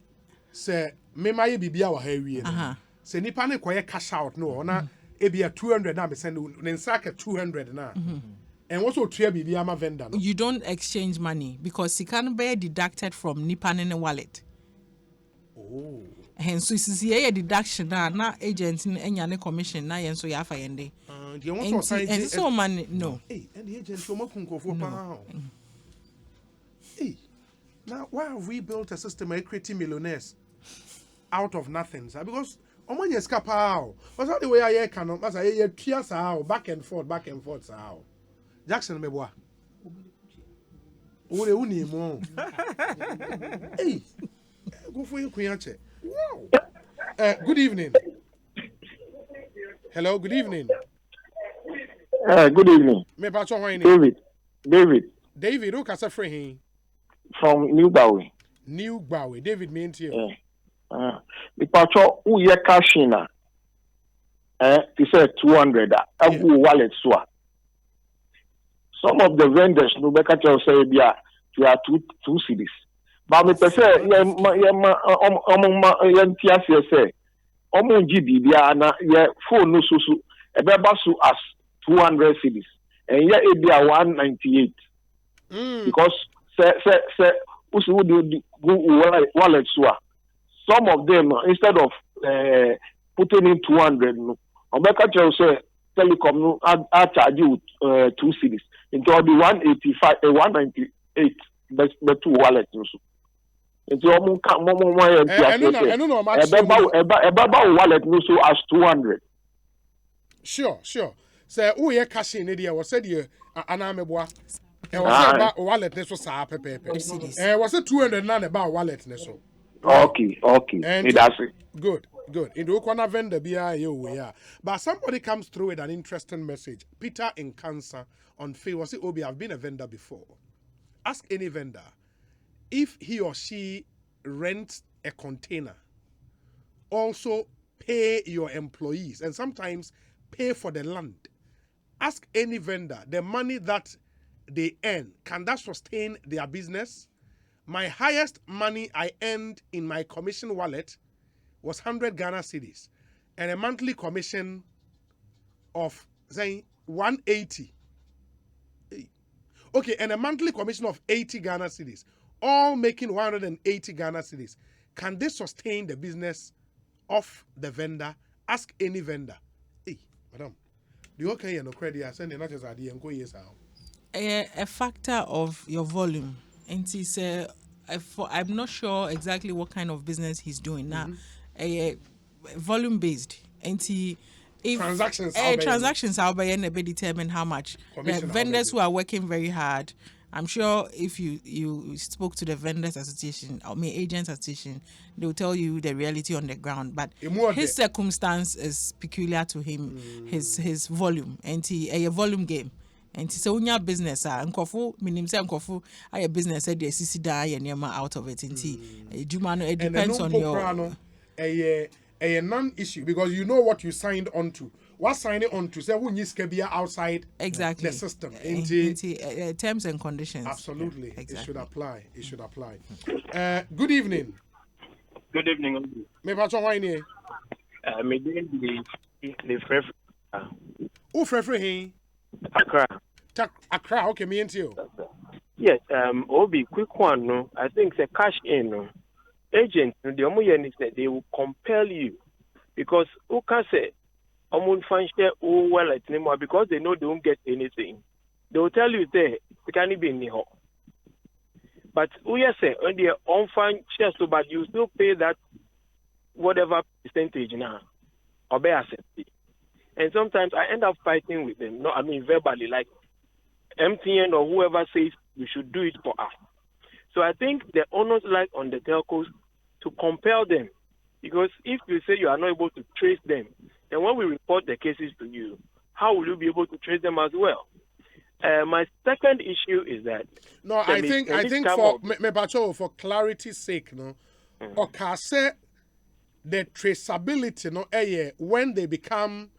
say me ma ye bibia wa ha wie no say nipa ne koye cash out no na e bia 200 na be send ne nsaka 200 na and what's otua bibia ma vendor no you don't exchange money because sika no be deducted from nipa ne wallet. Oh. Hence, so is a deduction na agent any commission na yen so ya fa yende. Do you want to sign and so man no. Hey, and the agent so makunko for pound. Hey. Now why have we built a system of creating millionaires out of nothing? Because omo nye ska pa. But how the way I can no, as I tua sa back and forth sa. Jackson me boa. O le uni mo. Hey. Go for you kuyache. Wow. Good evening. Hello, good evening. Good evening. Me pacho ho ni. David, who kasa free him? From New Bawi. David me into you. Me pacho who ye cash in he said 200 who wallet so. Some of the vendors no be catch say bia they are two cities. But me say say GBBia na ye phone no so ebeba so as 200 cedis and ye ebia 198 because say usu do wallet so some of them instead of putting in 200 no obeka tell say telecom no a charge you 2 cedis into the 185 198 but two wallet no so into mo wallet no so as 200. Sure. Say who ye cash in there was said you anameboa. E was about wallet ne so sa pepe. Was it 200 na about wallet ne so. Okay. And that's it. Good. In the corner vendor bia you we are. But somebody comes through with an interesting message. Peter in Cancer on Facebook say Obi, I've been a vendor before. Ask any vendor if he or she rents a container, also pay your employees and sometimes pay for the land. Ask any vendor, the money that they earn, can that sustain their business? My highest money I earned in my commission wallet was 100 Ghana cedis and a monthly commission of, say, 180. Okay, and a monthly commission of 80 Ghana cedis, all making 180 Ghana cedis. Can they sustain the business of the vendor? Ask any vendor. Hey, madam, do you okay? No credit. I send you not just idea and go yes how. A factor of your volume, and it's I'm not sure exactly what kind of business he's doing now. Volume based, and if transactions are by and determine how much. Vendors who are working very hard, I'm sure if you spoke to the vendors association or agents association, they will tell you the reality on the ground. But his circumstance is peculiar to him, his volume, and a volume game. And so when your business nkofu minim say nkofu aya business dey sisi da ya niema out of it nti it depends on your a non-issue because you know what you signed on to what sign it on to say who needs to be outside exactly the system. Terms and conditions. Absolutely. Yeah, exactly. It should apply. It should apply. Good evening. Good evening. Me pacho why ni? Me doing the fref. Who frefre he? Accra. Accra. Okay, me into you. Yes. Obi, quick one. No, I think the cash in. No, agents. The omo said they will compel you because who can say omo fan share wallet anymore because they know they won't get anything. They will tell you there they can't be in the hall. But who you say on the on fan share so but you still pay that whatever percentage now or be accepted. And sometimes I end up fighting with them. No, I mean verbally, like MTN or whoever says we should do it for us. So I think the onus lies on the telcos to compel them. Because if you say you are not able to trace them, then when we report the cases to you, how will you be able to trace them as well? My second issue is that I think for clarity's sake, no, or say the traceability, no, when they become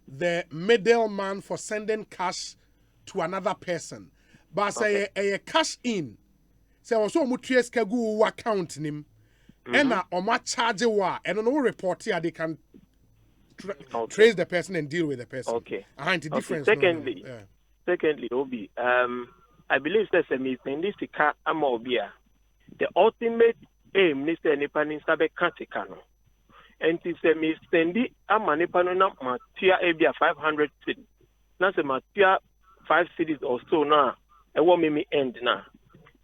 the middleman for sending cash to another person, but say a cash in, say also mu trace kagu account nim, and na charge wa, and no report here they can trace the person and deal with the person. Okay. Difference. Secondly, Obi, I believe that the ultimate aim is the Nipanin Sabe Katikano. And it's a mistendi a manipano na matia ebia 500 cities. Now se matia 5 cities or so now. A woman end now.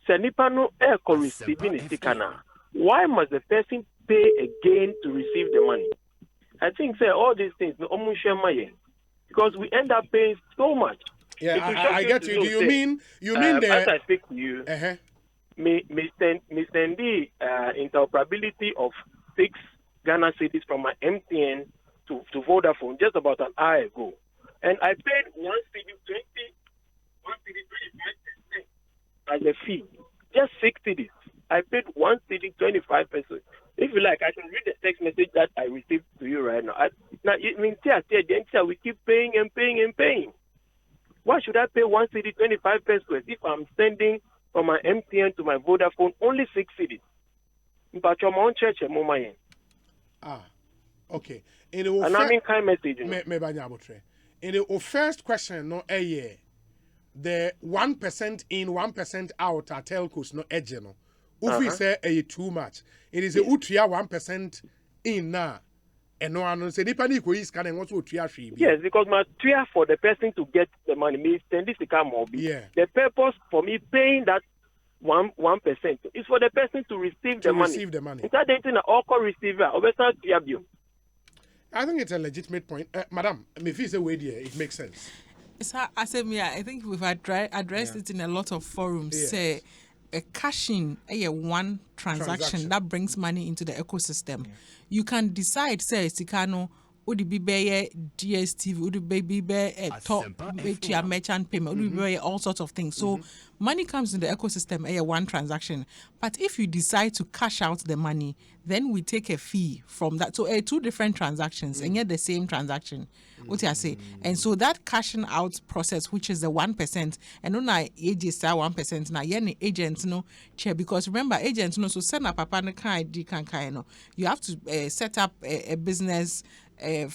Senipano eko receiving itikana. Why must the person pay again to receive the money? I think say all these things no omushe maye because we end up paying so much. Yeah, I get you. Do you mean the as I speak to you? Me send the interoperability of 6 Ghana cities from my MTN to Vodafone just about an hour ago, and I paid 1 city 25% as a fee. Just 6 cities. I paid 1 city 25 pesos. If you like, I can read the text message that I received to you right now. We keep paying and paying and paying. Why should I pay 1 city 25 pesos if I'm sending from my MTN to my Vodafone only 6 cities? But your own church and more. Okay. And I mean kind message. In the first question, no, the 1% in, 1% out are telcos, no edge, no. If we say too much, it is a utria 1% in now. And no one say depending who is can also utria free. Yes, because my tria for the person to get the money means send this to come more. Yeah. The purpose for me paying that 1% is for the person to receive the money. Instead of all receiver, I think it's a legitimate point, Madam. If it's a way there, it makes sense. I think we've addressed it in a lot of forums. Yes. Say a cashing one transaction that brings money into the ecosystem. You can decide, say, Sikano, would be DSTV, would be top merchant payment, would be all sorts of things. So money comes in the ecosystem, one transaction. But if you decide to cash out the money, then we take a fee from that. So 2 different transactions and yet the same transaction. What I say? And so that cashing out process, which is the 1%, and no na agents are 1%, na yen agents no chair, because remember agents no so send up a you have to set up a business.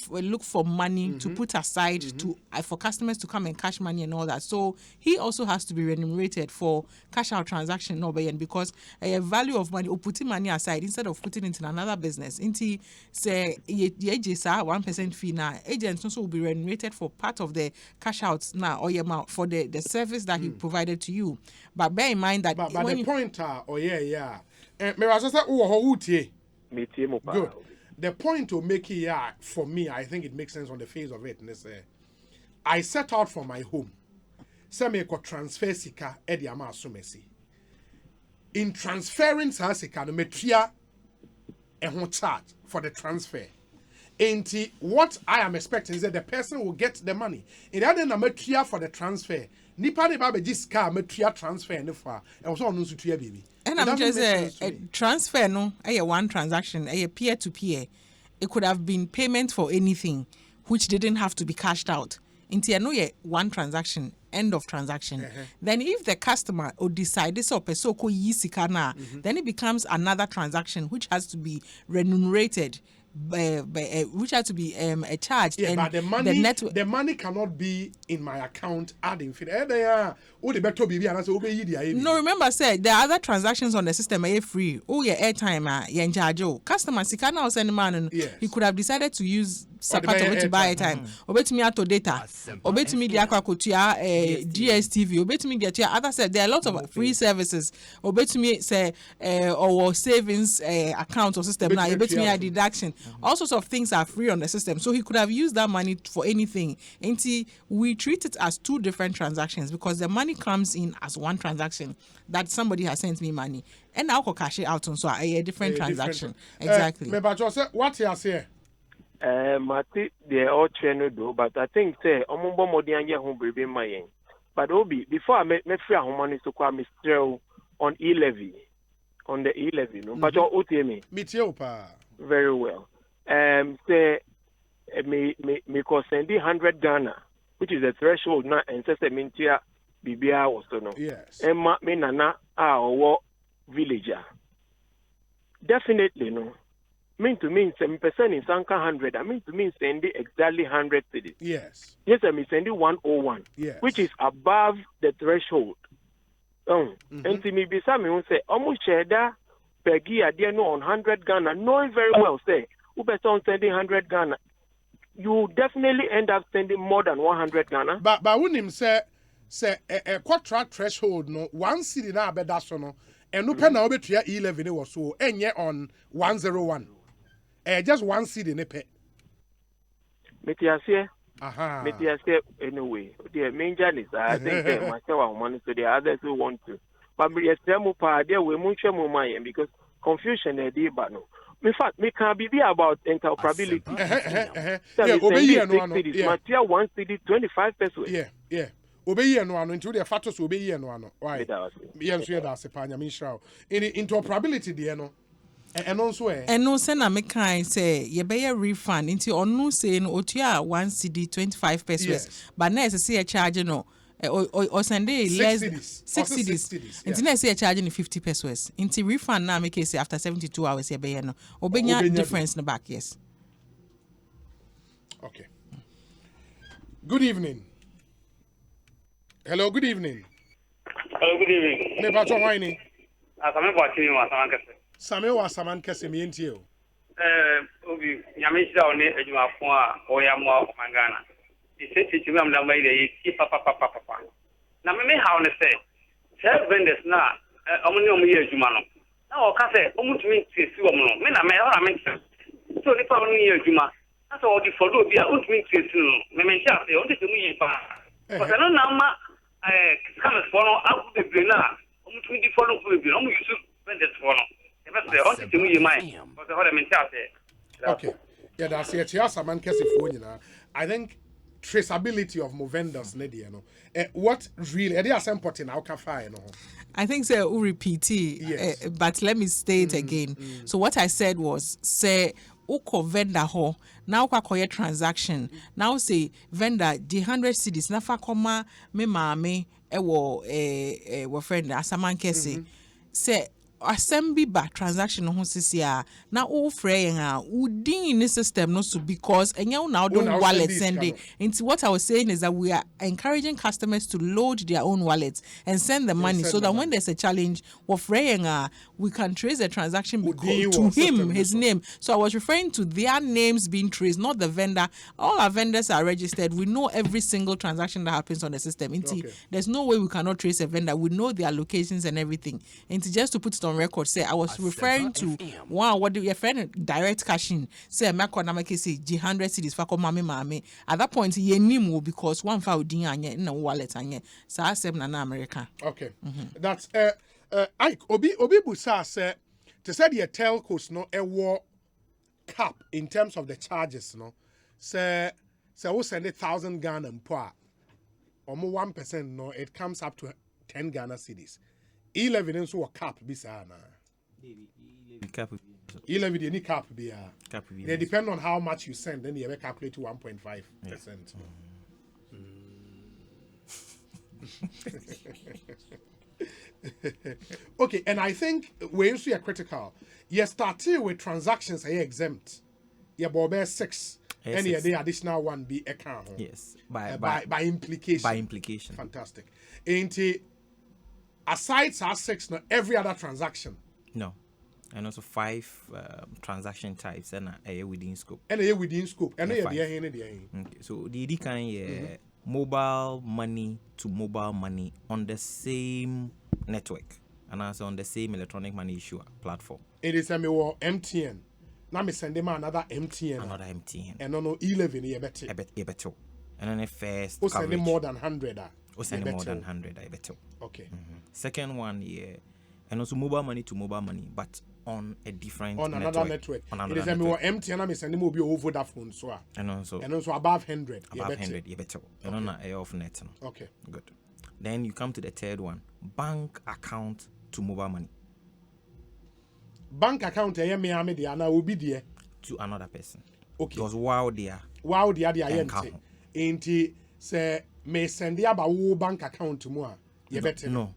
Look for money to put aside to for customers to come and cash money and all that. So he also has to be remunerated for cash out transaction because a value of money or putting money aside instead of putting it in another business. Into say the agents are 1% fee now. Agents also will be remunerated for part of the cash outs now or for the service that he provided to you. But bear in mind that but the point good. The point to make here, for me, I think it makes sense on the face of it. I set out from my home. Say ko transfer sika edi ama asumesi. In transferring sika no metria charge for the transfer. And what I am expecting is that the person will get the money. In the end, metria for the transfer. Nipa de ba beji sika metria transfer ne fa. E so onu nso tua bibi. And I'm just a transfer no, one transaction, peer to peer. It could have been payment for anything. which didn't have to be cashed out. Into one transaction, end of transaction. Then if the customer or decides so pesoko yisikana, then it becomes another transaction which has to be remunerated. Which has to be charged. Yeah, and but the money cannot be in my account adding fit. No, remember, said there are other transactions on the system are free. Oh, yeah, airtime, yeah, in charge. Customer, he can now send man. He could have decided to use part of it to buy airtime. Obey to me auto data. Obey to me the aquaculture, DSTV. Obey to me the other said there are lots of free services. Obey to me say or savings account or system now. Obey to me a deduction. All sorts of things are free on the system, so he could have used that money for anything. Until we treat it as two different transactions because the money comes in as one transaction that somebody has sent me money, and now I cash it out on so a different transaction. Exactly. What you say? Mati, they all train do, but I think say omumbo modi anje ho brebe mayen. But Obi, before I me free a money to kwa Mr. on E-Levy, on the E-Levy, no, but your OTM. Very well. Say me cost sending 100 Ghana, which is the threshold now, and say mintia bibia also no. Yes. And me nana our villager. Definitely no. Mean to mean 7% in Sanka 100. I mean to mean sending exactly 100 cities. Yes. Yes, I mean sending 101. Yes. Which is above the threshold. And to me be some who say almost share that. Peggy, I didn't know on 100 Ghana, knowing very well, say, who better on sending 100 Ghana, you definitely end up sending more than 100 Ghana. But when him say a quadrat threshold, no, one city now, but that's no, and no pen now be E-Levy was so, and yet on 101. Just one city in a pet. Metiasia, anyway, the main journey is I think myself money to the others who want to. But we because confusion is there, but no. In fact, me can be about interoperability. Matia 1 city 25 pesos. Yeah. Obey no ano into the factors obey no ano. Why? Yes, we that's a panya mishrao. In interoperability there no. And also and no send me kind say you pay a refund into on no saying otua 1 cedi 25 pesos. Yes. But now say a charge no. Or send less 6 cities. Until I say charging 50 pesos. Until refund now make say after 72 hours here be no. Obenya difference in the back, yes. Okay. Good evening. Hello, good evening. Hello, good evening. Me ba to wine. Asame ba chini wa saman kese. Same wa saman kese mi enti o. Obi, nyame shira oni ejuma fun a oya mo mangana. Isi am na mai de papa. Na me ha on say vendors na omuni omu ye ejuma no. Na o ka say omutumi tesi wo no. Me na me ora me so ni pa omuni ye ejuma. Na so odi for do bia omutumi tesi no. Me sha say o de mu ye pa. Because no na ma scammers for no abu de na omutumi di follow for bi. Omu use vendors for no. E be say o de mu ye mai. Because ho de me sha say. Okay. Yeah, that's it. Ya saman kese fo nyina. I think traceability of vendors what really it is important how can find I think say we repeat it yes. But let me say it again. So what I said was say uko vendor ho now kwa transaction now say vendor the 100 cedis na fa koma me maame wo friend asaman kese say assembly back transaction no sisi a na o frɛ yɛn a wodin in the system no so because enya now do wallet send it. Into what I was saying is that we are encouraging customers to load their own wallets and send the money so that when there's a challenge we can trace the transaction to him his name. So I was referring to their names being traced, not the vendor. All our vendors are registered. We know every single transaction that happens on the system. There's no way we cannot trace a vendor. We know their locations and everything. Just to put it on record, say I was referring to what do your friend direct cashing say make say 100 cedis for mame at that point ye nimu because one fa odin anye na wallet anye sa asem na America. Okay. That's Ike obi busa say to say the telcos no war cap in terms of the charges no say we send 1,000 Ghana mpo or more 1% no it comes up to 10 Ghana cedis. E-Levy nso wo cap bisa na. E-Levy, they need cap be Cap be they depend on how much you send, then they have calculate to 1.5%. Okay, and I think we're also critical. You started with transactions are exempt. Yeah, but 6. And yeah, the additional one be account. Yes, by implication. By implication. Fantastic. Ain't it? Aside our 6, no, every other transaction. No. And also 5 transaction types and within scope. And within scope. And Okay. So the kind mobile money to mobile money on the same network and also on the same electronic money issuer platform. It is a MTN. Now me send them another MTN. Another MTN. And no E-Levy ni better. Better. And then first coverage. Send more than 100. Send more than 100. Better. Okay. Second one, and also mobile money to mobile money, but on a different another network. It is a MTN. I send them over Vodafone so. And also above 100. Above 100. Better. And on a off net. Okay. Good. Then you come to the third one, bank account to mobile money. Bank account will be there to another person. Okay. Because while they are ain't say may send the about bank account to more. No.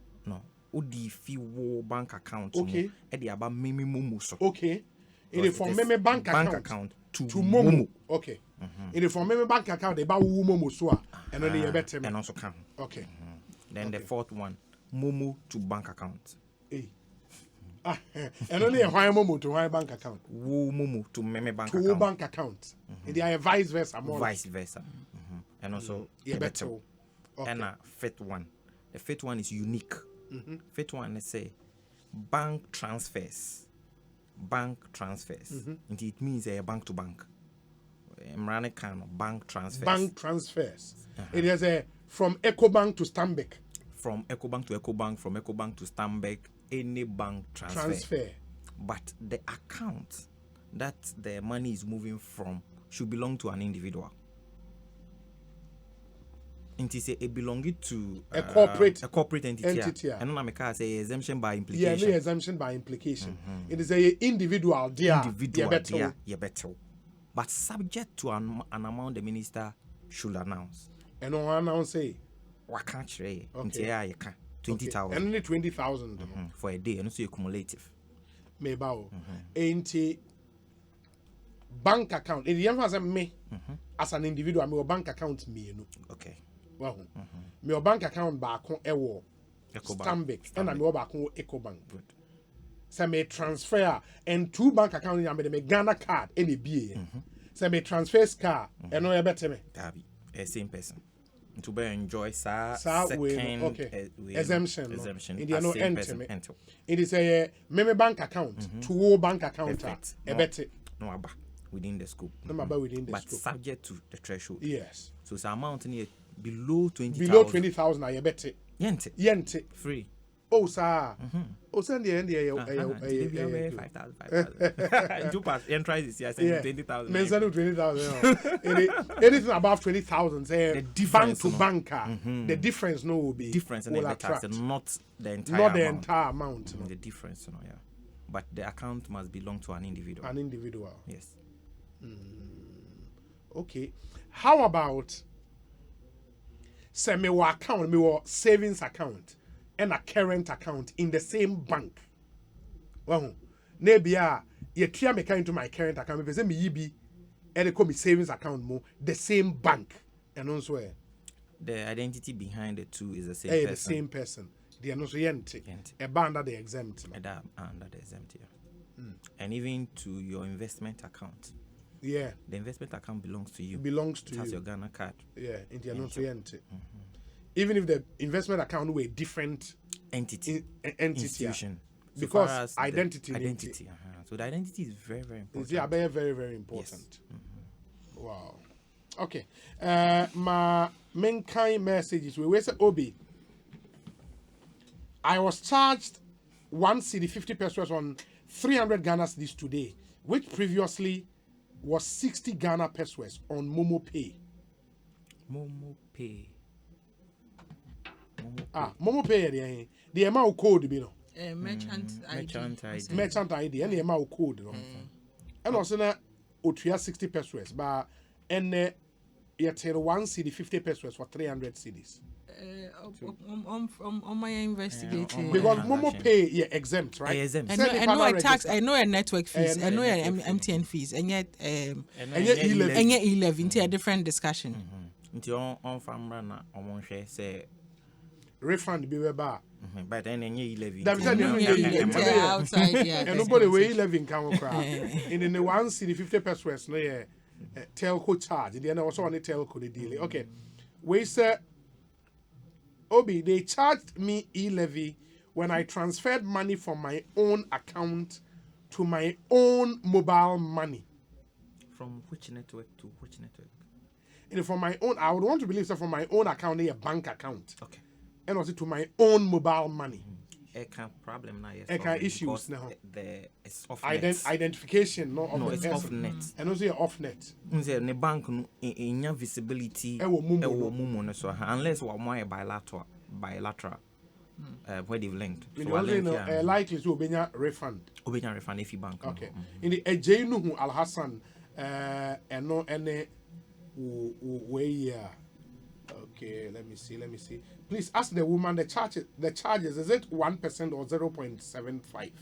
Odi fi wo bank account. Okay. Edi aba mimi mumu so. Okay. In the form meme bank account to momo. Okay. In the form meme bank account they ba wo momo so and then you better. And also can. Okay. Then the fourth one, momo to bank account. And only a why momo to why bank account. Wo momo to meme bank account. To bank account. And they are vice versa. Vice versa. And also better. Okay. And fifth one. The fifth one is unique. Fifth one, let's say bank transfers. It means a bank to bank. Mrane kind of bank transfers. Bank transfers. It is a from Ecobank to Stanbic. From Ecobank to Ecobank, from Ecobank to Stanbic, any bank transfer. But the account that the money is moving from should belong to an individual. It belonging to a corporate entity. And then I say exemption by implication. Yeah, no exemption by implication. It is a individual dear. Better. But subject to an amount the minister should announce. And on announce say what can't you say? 20,000. And only 20,000 for a day, and also cumulative. Maybe ain't bank account. It is me as an individual. My bank account me. Okay. Well, my bank account back on Stanbic and I'm back on Ecobank. Good. So me transfer and 2 bank accounts. I'm me Ghana card any BA. So me transfer car and no better me. That be a same person. To be enjoy second exemption. It is no enter. It is a meme bank account to bank account. A better. No aba within the scope. No aba within the but scope. Subject to the threshold. Yes. So it's amount near below 20,000. Below 20,000, I bet it. Yente. Free. Oh, sir. Oh, send the end. 5,000. Two parts. Enterprise is 20,000. Men send 20,000. Anything above 20,000, say bank to banker. The difference no will be difference in the tax, not the entire not the entire amount. The difference, yeah. But the account must belong to an individual. An individual. Yes. Okay. How about say me account, me savings account and a current account in the same bank? Well, maybe you try me into my current account. If me be and they call me savings account more the same bank and also the identity behind the two is the same person. The same person. They are not so yente. A band under the exempt. Under the exempt, yeah. And even to your investment account. Yeah. The investment account belongs to you. Belongs to you. Has your Ghana card. Yeah. Even if the investment account were a different entity. Institution. Because identity. So the identity is very, very important. Yeah, very, very, very important. Yes. Wow. Okay. My main kind messages we say Obi. I was charged 1 cedi 50 pesos on 300 Ghana cedis today, which previously was 60 Ghana pesos on Momo Pay. Momo Pay. Momo Pay, the amount code, you know. merchant ID. Merchant ID. And you have code. No? And also na otuya 60 pesos, but and you tell 1 CD 50 pesos for 300 CDs. On my investigation. Because Momo pay exempt, right? Exempt. I know a tax, I know a network fees, I know a MTN fees, and yet E-Levy into a different discussion. Into on famra na on share say refund be bar. But then E-Levy. Outside, yeah. And nobody way E-Levy in can cry. In the 1 CD 50 pesos no telco charge. The also on the telco the deal. Okay. We say Obi, they charged me E-Levy when I transferred money from my own account to my own mobile money. From which network to which network? And from my own, I would want to believe that from my own account, a bank account. Okay. And also to my own mobile money. Problem now. Yes. Issues now. It's off net. Identification, no, it's person. Off net. And also off net. The bank no in visibility. Unless we are more bilateral. Where they've linked. So likely to obey refund. Obey refund if you bank. Okay. In the Ejenu Al Hassan, and no any way. Okay, let me see. Please ask the woman the charges. Is it 1% or 0.75? Okay.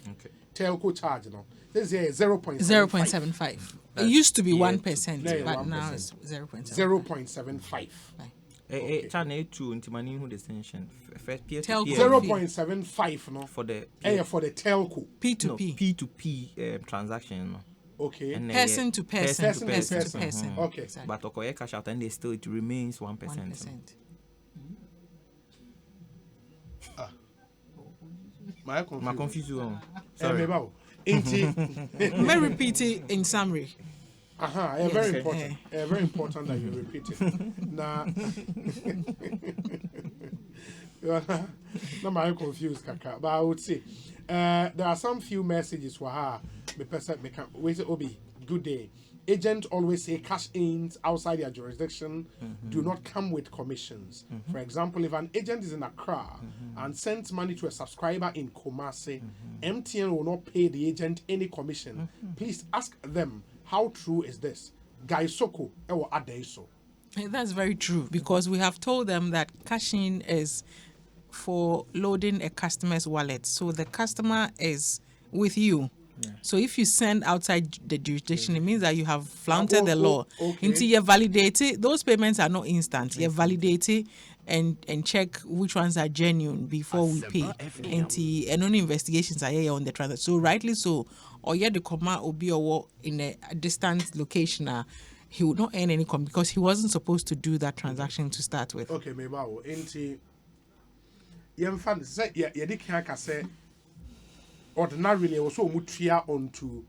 Telco charge, no. This is 0.75. 0.75. It used to be 1%, but 1%. Now it's 0.75. Channel 2 into money who distinction. First telco 0.75 no for the for the telco. P2P. No, P2P transaction. No. Okay. And person to person. Okay. But Okoye cash out and they still it remains 1%. My confusion. Sorry. May repeat it in summary. Very important. Very important that you repeat it. Now, no, I'm confused, Kaka. But I would say there are some few messages for her. Wait, Obi, good day. Agents always say cash ins outside their jurisdiction do not come with commissions. For example, if an agent is in Accra and sends money to a subscriber in Kumasi, MTN will not pay the agent any commission. Please ask them, how true is this? Guy Soko, or Adeiso. That's very true, because we have told them that cashing is for loading a customer's wallet. So the customer is with you. Yeah. So if you send outside the jurisdiction, it means that you have flaunted the law. Until you validate it, those payments are not instant. You validate it and check which ones are genuine before we pay. And only investigations are here on the transaction. So rightly so, or the command will be in a distant location. He would not earn any commission because he wasn't supposed to do that transaction to start with. Okay, maybe I will. Say ordinarily also mutia onto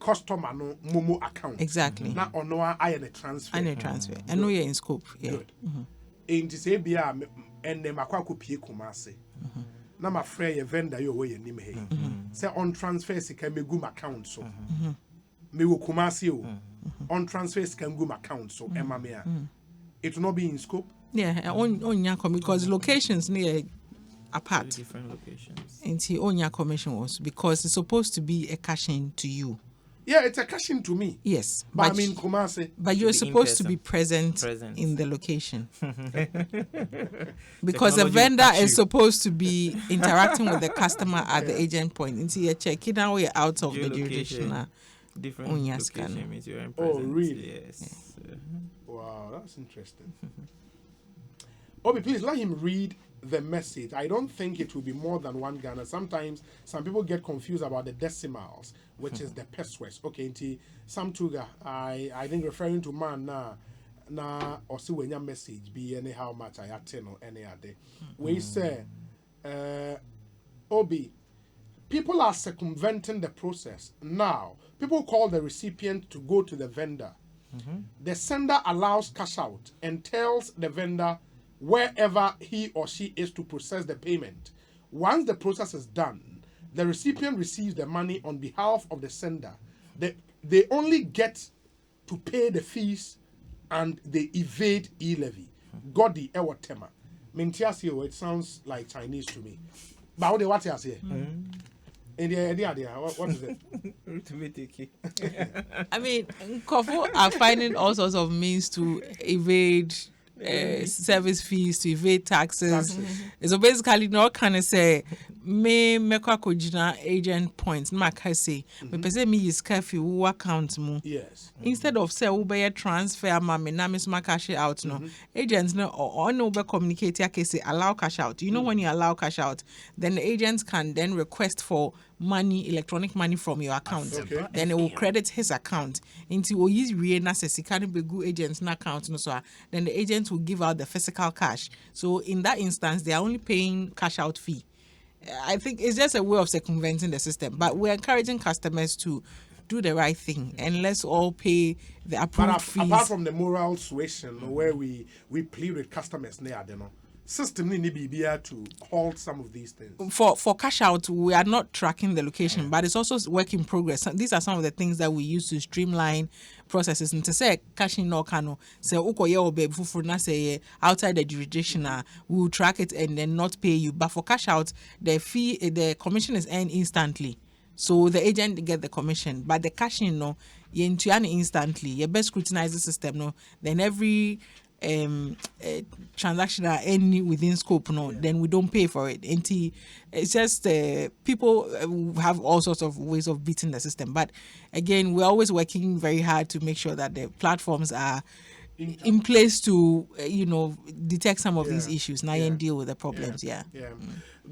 customer no Momo account. Exactly. Na ono I a transfer. I know you're in scope. Yeah. Good. Enti say bia enne makwa kopie Kumasi. Na ma frɛ ye vendor yo we nim he. Say on transfer sika megu m account so. Me wo Kumasi o. On transfer sika megu m account so ema me a. It will not be in scope. Yeah, on because locations near apart. Different locations. And he own your commission was because it's supposed to be a cash-in to you. Yeah, it's a cash-in to me. Yes. But I mean, Kumasi. But you're supposed to be present in the location. Because the vendor is supposed to be interacting with the customer at the agent point. And see, you're checking out you're out of the jurisdiction. Different location means you're in present. Oh, really? Yes. Yeah. Wow, that's interesting. Obi, please let him read the message. I don't think it will be more than 1 Ghana. Sometimes some people get confused about the decimals, which is the pesos. Okay, nti some tuga. I think referring to man na or see when your message be any how much I attend or any other. We say Obi, people are circumventing the process. Now, people call the recipient to go to the vendor. The sender allows cash out and tells the vendor wherever he or she is to process the payment. Once the process is done, the recipient receives the money on behalf of the sender. They only get to pay the fees and they evade E-Levy. Godi ewa tema. Mintiasio, it sounds like Chinese to me. But what you say? In the idea, what is it? I mean, Kofu are finding all sorts of means to evade service fees, to evade taxes. So basically, no can say me kwa kojina agent points. Ma can say me pese me is careful who account mu. Yes. Instead of say ube ye transfer ma me na me suma cash out no agents no or no ube communicate ya case allow cash out. You know when you allow cash out, then the agents can then request for money, electronic money from your account. Okay. Then it will credit his account into or use re na se sikani begu agents na account no so then the agent will give out the physical cash. So in that instance they are only paying cash out fee. I think it's just a way of circumventing the system, but we're encouraging customers to do the right thing and let's all pay the approved fees. Apart from the moral suasion where we plead with customers near the system need be to halt some of these things. For cash out, we are not tracking the location, but it's also work in progress. These are some of the things that we use to streamline processes. And to say cash in no cano, say ukoye obe fufu na say outside the jurisdiction, we will track it and then not pay you. But for cash out, the commission is earned instantly. So the agent get the commission, but the cash in no, you instantly. You best scrutinize the system no. Then every transaction are any within scope then we don't pay for it. It's just people have all sorts of ways of beating the system, but again we're always working very hard to make sure that the platforms are in place to detect some of these issues now and deal with the problems.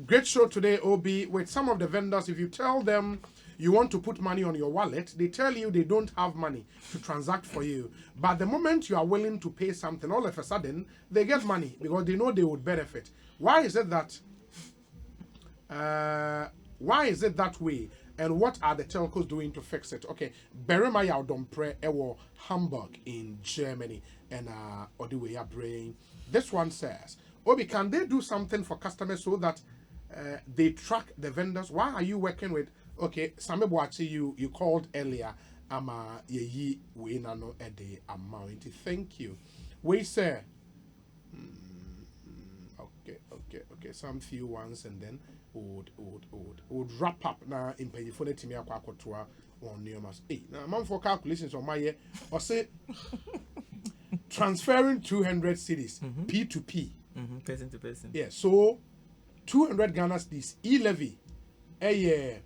Great show today, Obi, with some of the vendors. If you tell them you want to put money on your wallet, they tell you they don't have money to transact for you. But the moment you are willing to pay something, all of a sudden, they get money because they know they would benefit. Why is it that? Why is it that way? And what are the telcos doing to fix it? Okay, Berema Yaudompre Ewo Hamburg in Germany and Odiwe Brain. This one says, Obi, can they do something for customers so that they track the vendors? Why are you working with? Okay, Same Boachi, you called earlier. Yeyi we no ede amount. Thank you. We say okay. Some few ones and then would wrap up now in pay for the team akwakotoa on Neomas. Hey, now man for calculations on my year or say transferring 200 cities P2P. Person to person. Yeah, so 200 Ghana cedis E-Levy a year.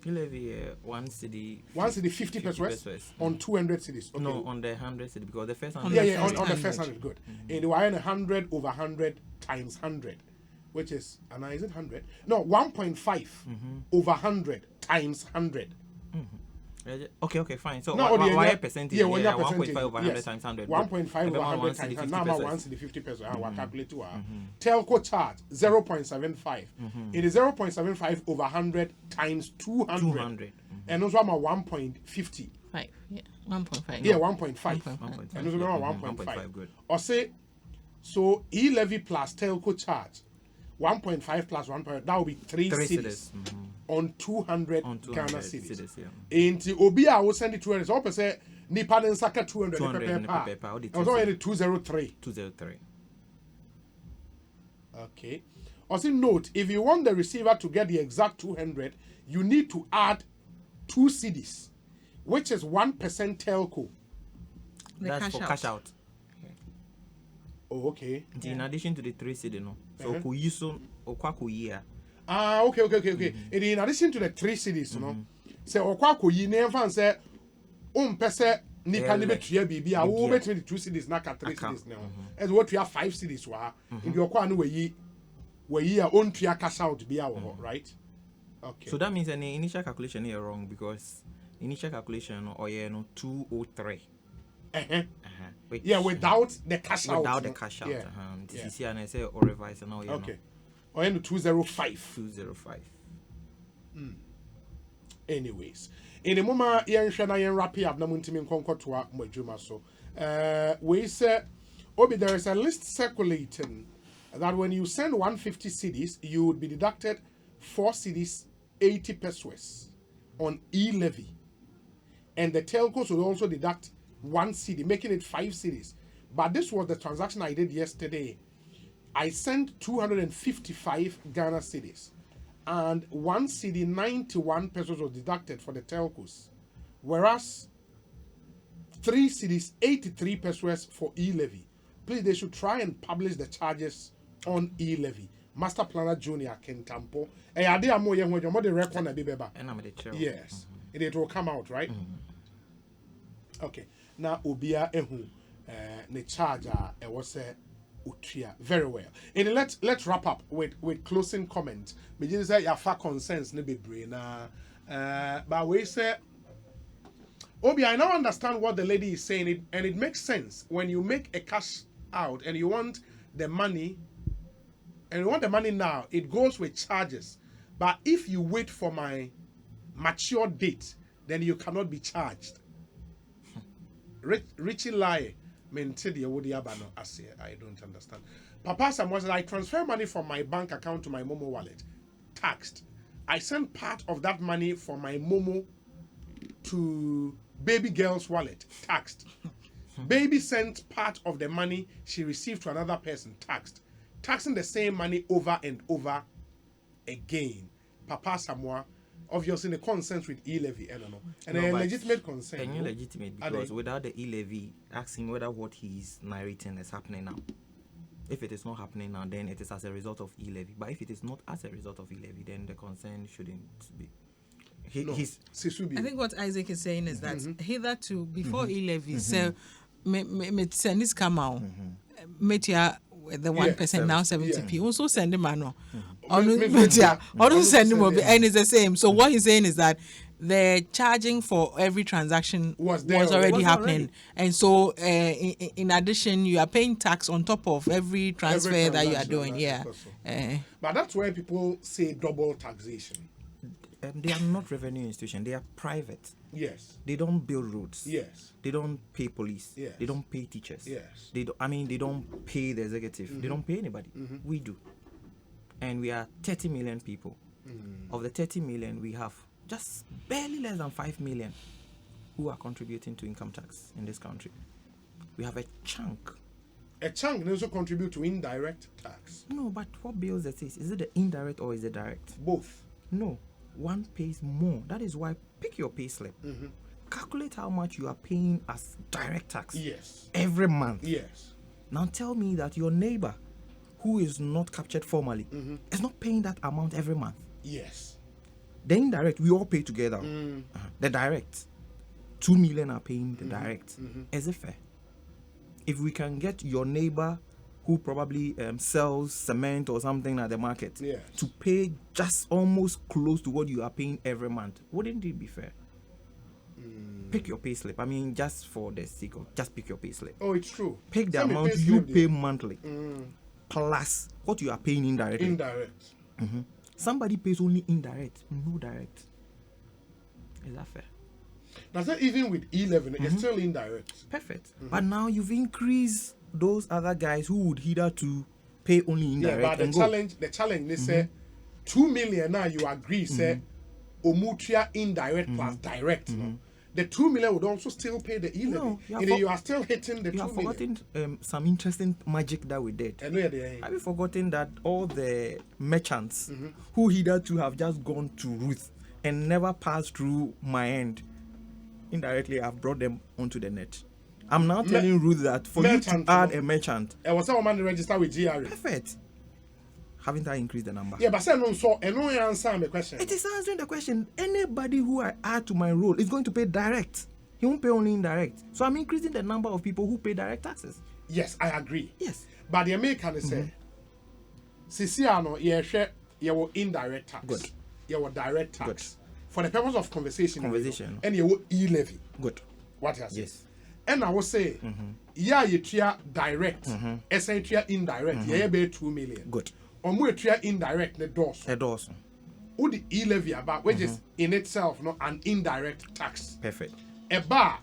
E-Levy 1 city 50 pesos on 200 cities. Okay. No, on the 100 city because the first 100. On the first 100, good. And they were in 100 over 100 times 100, which is, is it 100? No, 1.5 over 100 times 100. Okay, fine. So no, why percentage? Yeah, 1.5 over 100 times 100. 1.5 over 100 times 100. Now, 1 city 50 pesos. I calculate to telco charge 0.75. It is 0.75 over 100 times 200. And also I'm 1.50. 5. Yeah, 1.5. Yeah, 1.5. And also I'm 1.5. Good. Or say, so E-Levy plus telco charge 1.5 plus 1. That will be 3 cities. On 200 Ghana cities. Into Obi, I will send it 200. So I say, Nipa den saka 200. I was already 203. 203. Okay. Also note, if you want the receiver to get the exact 200, you need to add 2 cities, which is 1% telco. That's for cash out. Oh, okay. In addition to the 3 cities, no. So kuyiso okwakuyi. Okay. In addition to the 3 cities, you know, say okwakuyi ne fan say pese nipa ne betua bibia wo between the 2 cities na ka 3 cities now. As what we have 5 cities wa in the okwa no we a ontua cash out bia wo, right? Okay. So that means the initial calculation is wrong because initial calculation or 203. Yeah, without the cash out. Without the cash out. This is here and I say or revise now. Okay. Or in 205. 205. Anyways, in the moment yen shana yen wrap up na muntimi nkonko to mwadwuma so. We say Obi, there is a list circulating that when you send 150 cedis, you would be deducted 4 cedis 80 pesos on E-Levy. And the telcos would also deduct 1 cedi, making it 5 cedis. But this was the transaction I did yesterday. I sent 255 Ghana cedis, and 1 cedi 91 pesos was deducted for the telcos, whereas 3 cedis 83 pesos for E-Levy. Please, they should try and publish the charges on E-Levy. Master Planner Junior Kentampo. Yes, it will come out, right? Okay. Now Obia Ehu the charger was Utria. Very well. And let's wrap up with closing comments. Me just say your concerns ne be brain. But we say Obi, I now understand what the lady is saying, and it makes sense. When you make a cash out and you want the money, now, it goes with charges. But if you wait for my mature date, then you cannot be charged. Richie lie, I don't understand. Papa Samuel said, I transfer money from my bank account to my Momo wallet, taxed. I send part of that money from my Momo to baby girl's wallet, taxed. Baby sent part of the money she received to another person, taxed. Taxing the same money over and over again. Papa Samoa, obviously the consent with E-Levy, and a legitimate consent. And legitimate because without the E-Levy, asking whether what he's narrating is happening now. If it is not happening now, then it is as a result of E-Levy. But if it is not as a result of E-Levy, then the consent shouldn't be. I think what Isaac is saying is that hitherto, before E-Levy, so me send this come out, the 1% now 70p. Also send him manual. Also send him and it's the same. So what he's saying is that the charging for every transaction was already happening, and so in addition, you are paying tax on top of every transfer that you are doing. Yeah, but that's where people say double taxation. They are not revenue institutions. They are private. Yes. They don't build roads. Yes. They don't pay police. Yes. They don't pay teachers. Yes. They don't pay the executive. They don't pay anybody. We do. And we are 30 million people. Of the 30 million, we have just barely less than 5 million who are contributing to income tax in this country. We have a chunk. A chunk they also contribute to indirect tax. No, but what bills it is? Is it the indirect or is it direct? Both. No. One pays more. That is why pick your pay slip. Calculate how much you are paying as direct tax. Yes. Every month. Yes. Now tell me that your neighbor, who is not captured formally, is not paying that amount every month. Yes. The indirect, we all pay together. The direct, 2 million are paying the direct. Is it fair? If we can get your neighbor who probably sells cement or something at the market to pay just almost close to what you are paying every month, wouldn't it be fair? Pick your pay slip. I mean, just for the sake of, just pick your pay slip. Oh, it's true. Pick the amount you pay monthly plus what you are paying indirectly. Indirect. Somebody pays only indirect, no direct. Is that fair? That's not even with E-Levy, it's still indirect. Perfect. But now you've increased those other guys who would hitherto pay only indirect. Yeah, but the challenge, they say 2 million now you agree, say Omutria indirect plus direct. The 2 million would also still pay the E-Levy. No, you are still hitting the 2 million. You have forgotten some interesting magic that we did. Have you forgotten that all the merchants who hitherto have just gone to Ruth and never passed through my end, indirectly I've brought them onto the net. I'm now telling Ruth that for you to add a merchant, I was someone register with GRA. Perfect. Haven't I increased the number? Yeah, but say no, so and no answer my question. It is answering the question. Anybody who I add to my role is going to pay direct. He won't pay only indirect. So I'm increasing the number of people who pay direct taxes. Yes, I agree. Yes. But the American say, Siciano, you will indirect tax. Good. You will direct tax. Good. For the purpose of conversation. And you will E-Levy. Good. What you say? Yes. And I will say, yeah, you try direct, essentially indirect, yeah, be 2 million. Good. Or more try indirect, the doors. The doors. Who the E-Levy about, which is in itself not an indirect tax. Perfect. A bar,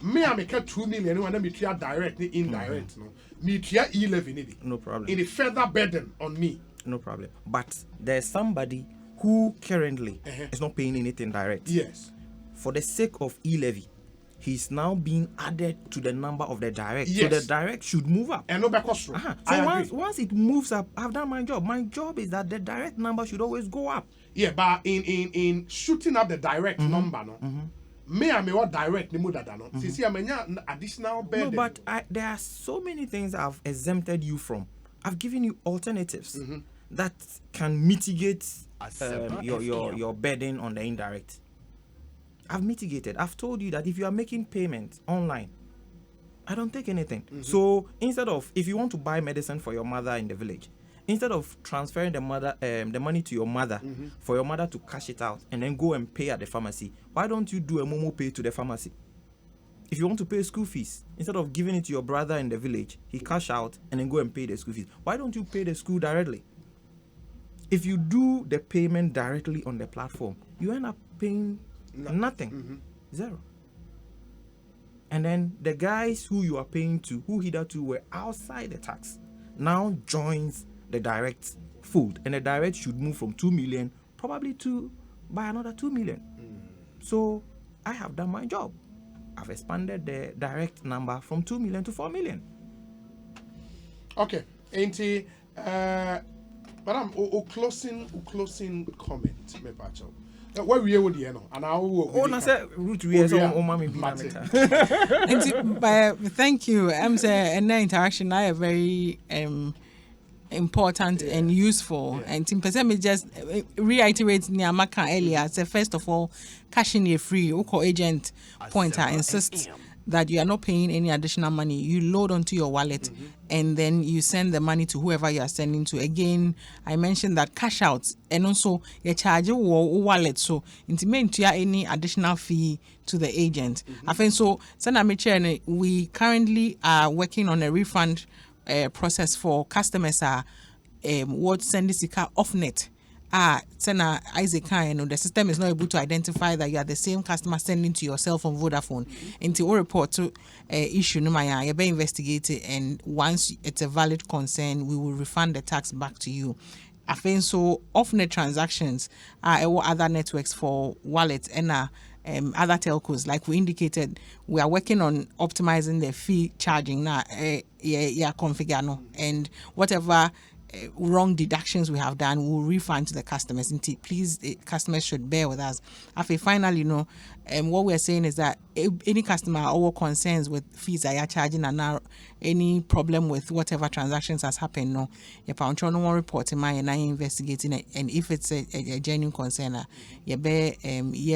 me I make 2 million, and then me try direct, indirect, no. Me try E-Levy, no problem. In a further burden on me. No problem. But there's somebody who currently is not paying anything direct. Yes. For the sake of E-Levy, he's now being added to the number of the direct. Yes. So the direct should move up. And no back cost. So once it moves up, I've done my job. My job is that the direct number should always go up. Yeah, but in shooting up the direct number, no. Me I may what direct the mother no. See I may additional burden. No, but there are so many things I've exempted you from. I've given you alternatives that can mitigate your burden on the indirect. I've mitigated. I've told you that if you are making payments online, I don't take anything. So instead of, if you want to buy medicine for your mother in the village, instead of transferring the money to your mother for your mother to cash it out and then go and pay at the pharmacy, why don't you do a Momo pay to the pharmacy? If you want to pay school fees, instead of giving it to your brother in the village, he cash out and then go and pay the school fees. Why don't you pay the school directly? If you do the payment directly on the platform, you end up paying nothing. Zero. And then the guys who you are paying to, who hitherto were outside the tax, now joins the direct fold. And the direct should move from 2 million probably to by another 2 million. So I have done my job. I've expanded the direct number from 2 million to 4 million. Okay. Auntie, madam, closing comment, me bacho. Where we would you know? And I will. I said root we so mommy thank you. I'm saying an interaction I very important and useful. And Tim me just reiterate Niamaka earlier. Say first of all, cashing your free Oko agent pointer insists that you are not paying any additional money. You load onto your wallet and then you send the money to whoever you are sending to. Again, I mentioned that cash outs and also you charge your wallet, so intimate to any additional fee to the agent. I think so. We currently are working on a refund process for customers what send this off net. Sena Isaac the system is not able to identify that you are the same customer sending to yourself on Vodafone until report to issue no maya you be investigated, and once it's a valid concern we will refund the tax back to you. I think so off-net transactions are other networks for wallets and other telcos, like we indicated, we are working on optimizing the fee charging now configure no, and whatever wrong deductions we have done, we'll refund to the customers. And please, the customers should bear with us. After finally, what we're saying is that any customer or concerns with fees that you're charging and now any problem with whatever transactions has happened, you won't report in my and I investigating it. And if it's a genuine concern, you bear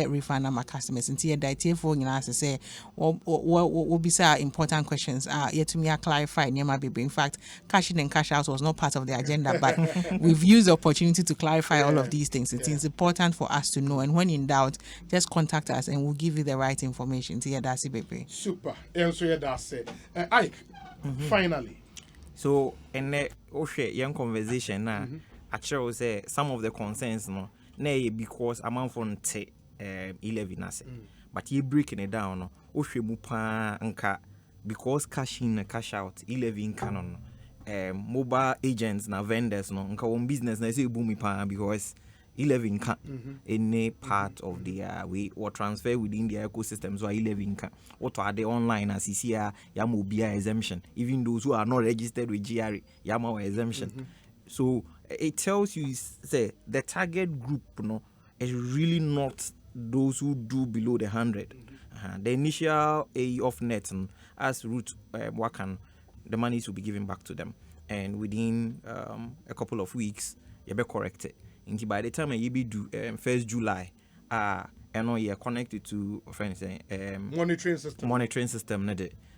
refund my customers. And here that for you to say what will be some important questions yet to me are clarified. In fact, cash in and cash out was not part of the agenda, but we've used the opportunity to clarify all of these things. It is important for us to know, and when in doubt, just contact us and we'll give you the right information. That's it, baby. Super. And so that's it. Ike, finally. So in the young conversation now, actually say some of the concerns because amount from E-Levy but you breaking it down because cash in cash out E-Levy in canon. Mobile agents na vendors nka one business na say boom because E-Levy can any part of the we or transfer within the ecosystem, so E-Levy can what are the online as you see yamobia exemption, even those who are not registered with GRA yama exemption. So it tells you say the target group is really not those who do below the 100. The initial AE of net as root wakan, the money will be given back to them, and within a couple of weeks you be corrected. And by the time you be do 1st July, you're connected to friends monitoring system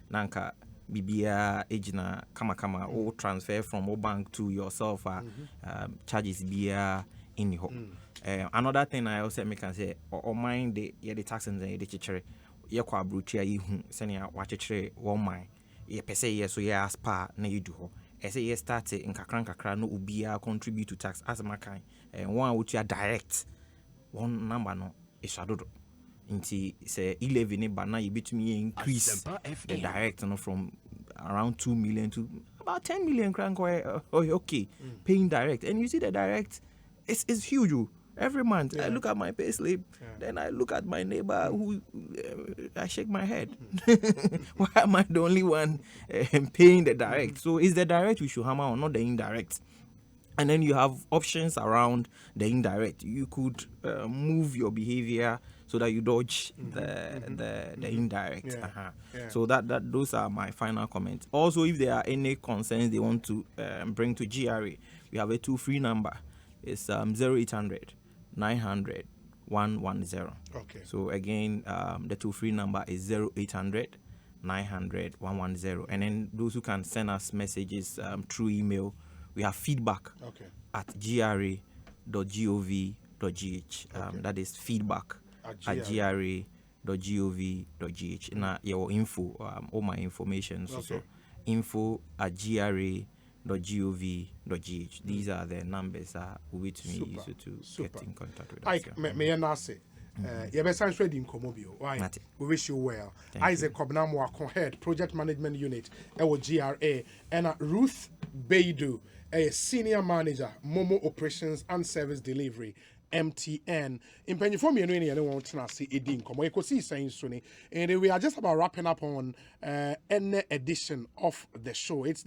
nanka bibia ejina kama or transfer from a bank to yourself charges bia in ho. Another thing I also make can say or mind the tax and the chichere ye kwa brutia yi hu senia wa chichere one mind ye pese ye so ye aspa na you do ho. I say ye start in kakran no ubia contribute to tax as my kind. One which you are direct one number no is shadow. Inti say E-Levy but now you bet me increase the direct from around 2 million to about 10 million crank okay paying direct, and you see the direct it's huge. Every month, I look at my pay slip, then I look at my neighbor who I shake my head. Why am I the only one paying the direct? So it's the direct we should hammer on, not the indirect. And then you have options around the indirect. You could move your behavior so that you dodge the indirect. So that those are my final comments. Also, if there are any concerns they want to bring to GRA, we have a toll-free number. It's 0800 900 110. Okay. So again, the toll-free number is 0800 900 110. And then those who can send us messages through email, we have feedback at gra.gov.gh. That is feedback at gra.gov.gh. Now your info, all my information. So info at gra.gov.gh. These are the numbers that will be to me to get in contact with us. May I say, Yebesan Trading Comobio. Why? We wish you well. Isaac Kobnamwa, head Project Management Unit, GRA, and Ruth Beidu, a senior manager, Momo Operations and Service Delivery, MTN. In Pennyform, you know, anyone to see a ding come. Ekosiisen Suni, and we are just about wrapping up on an edition of the show. It's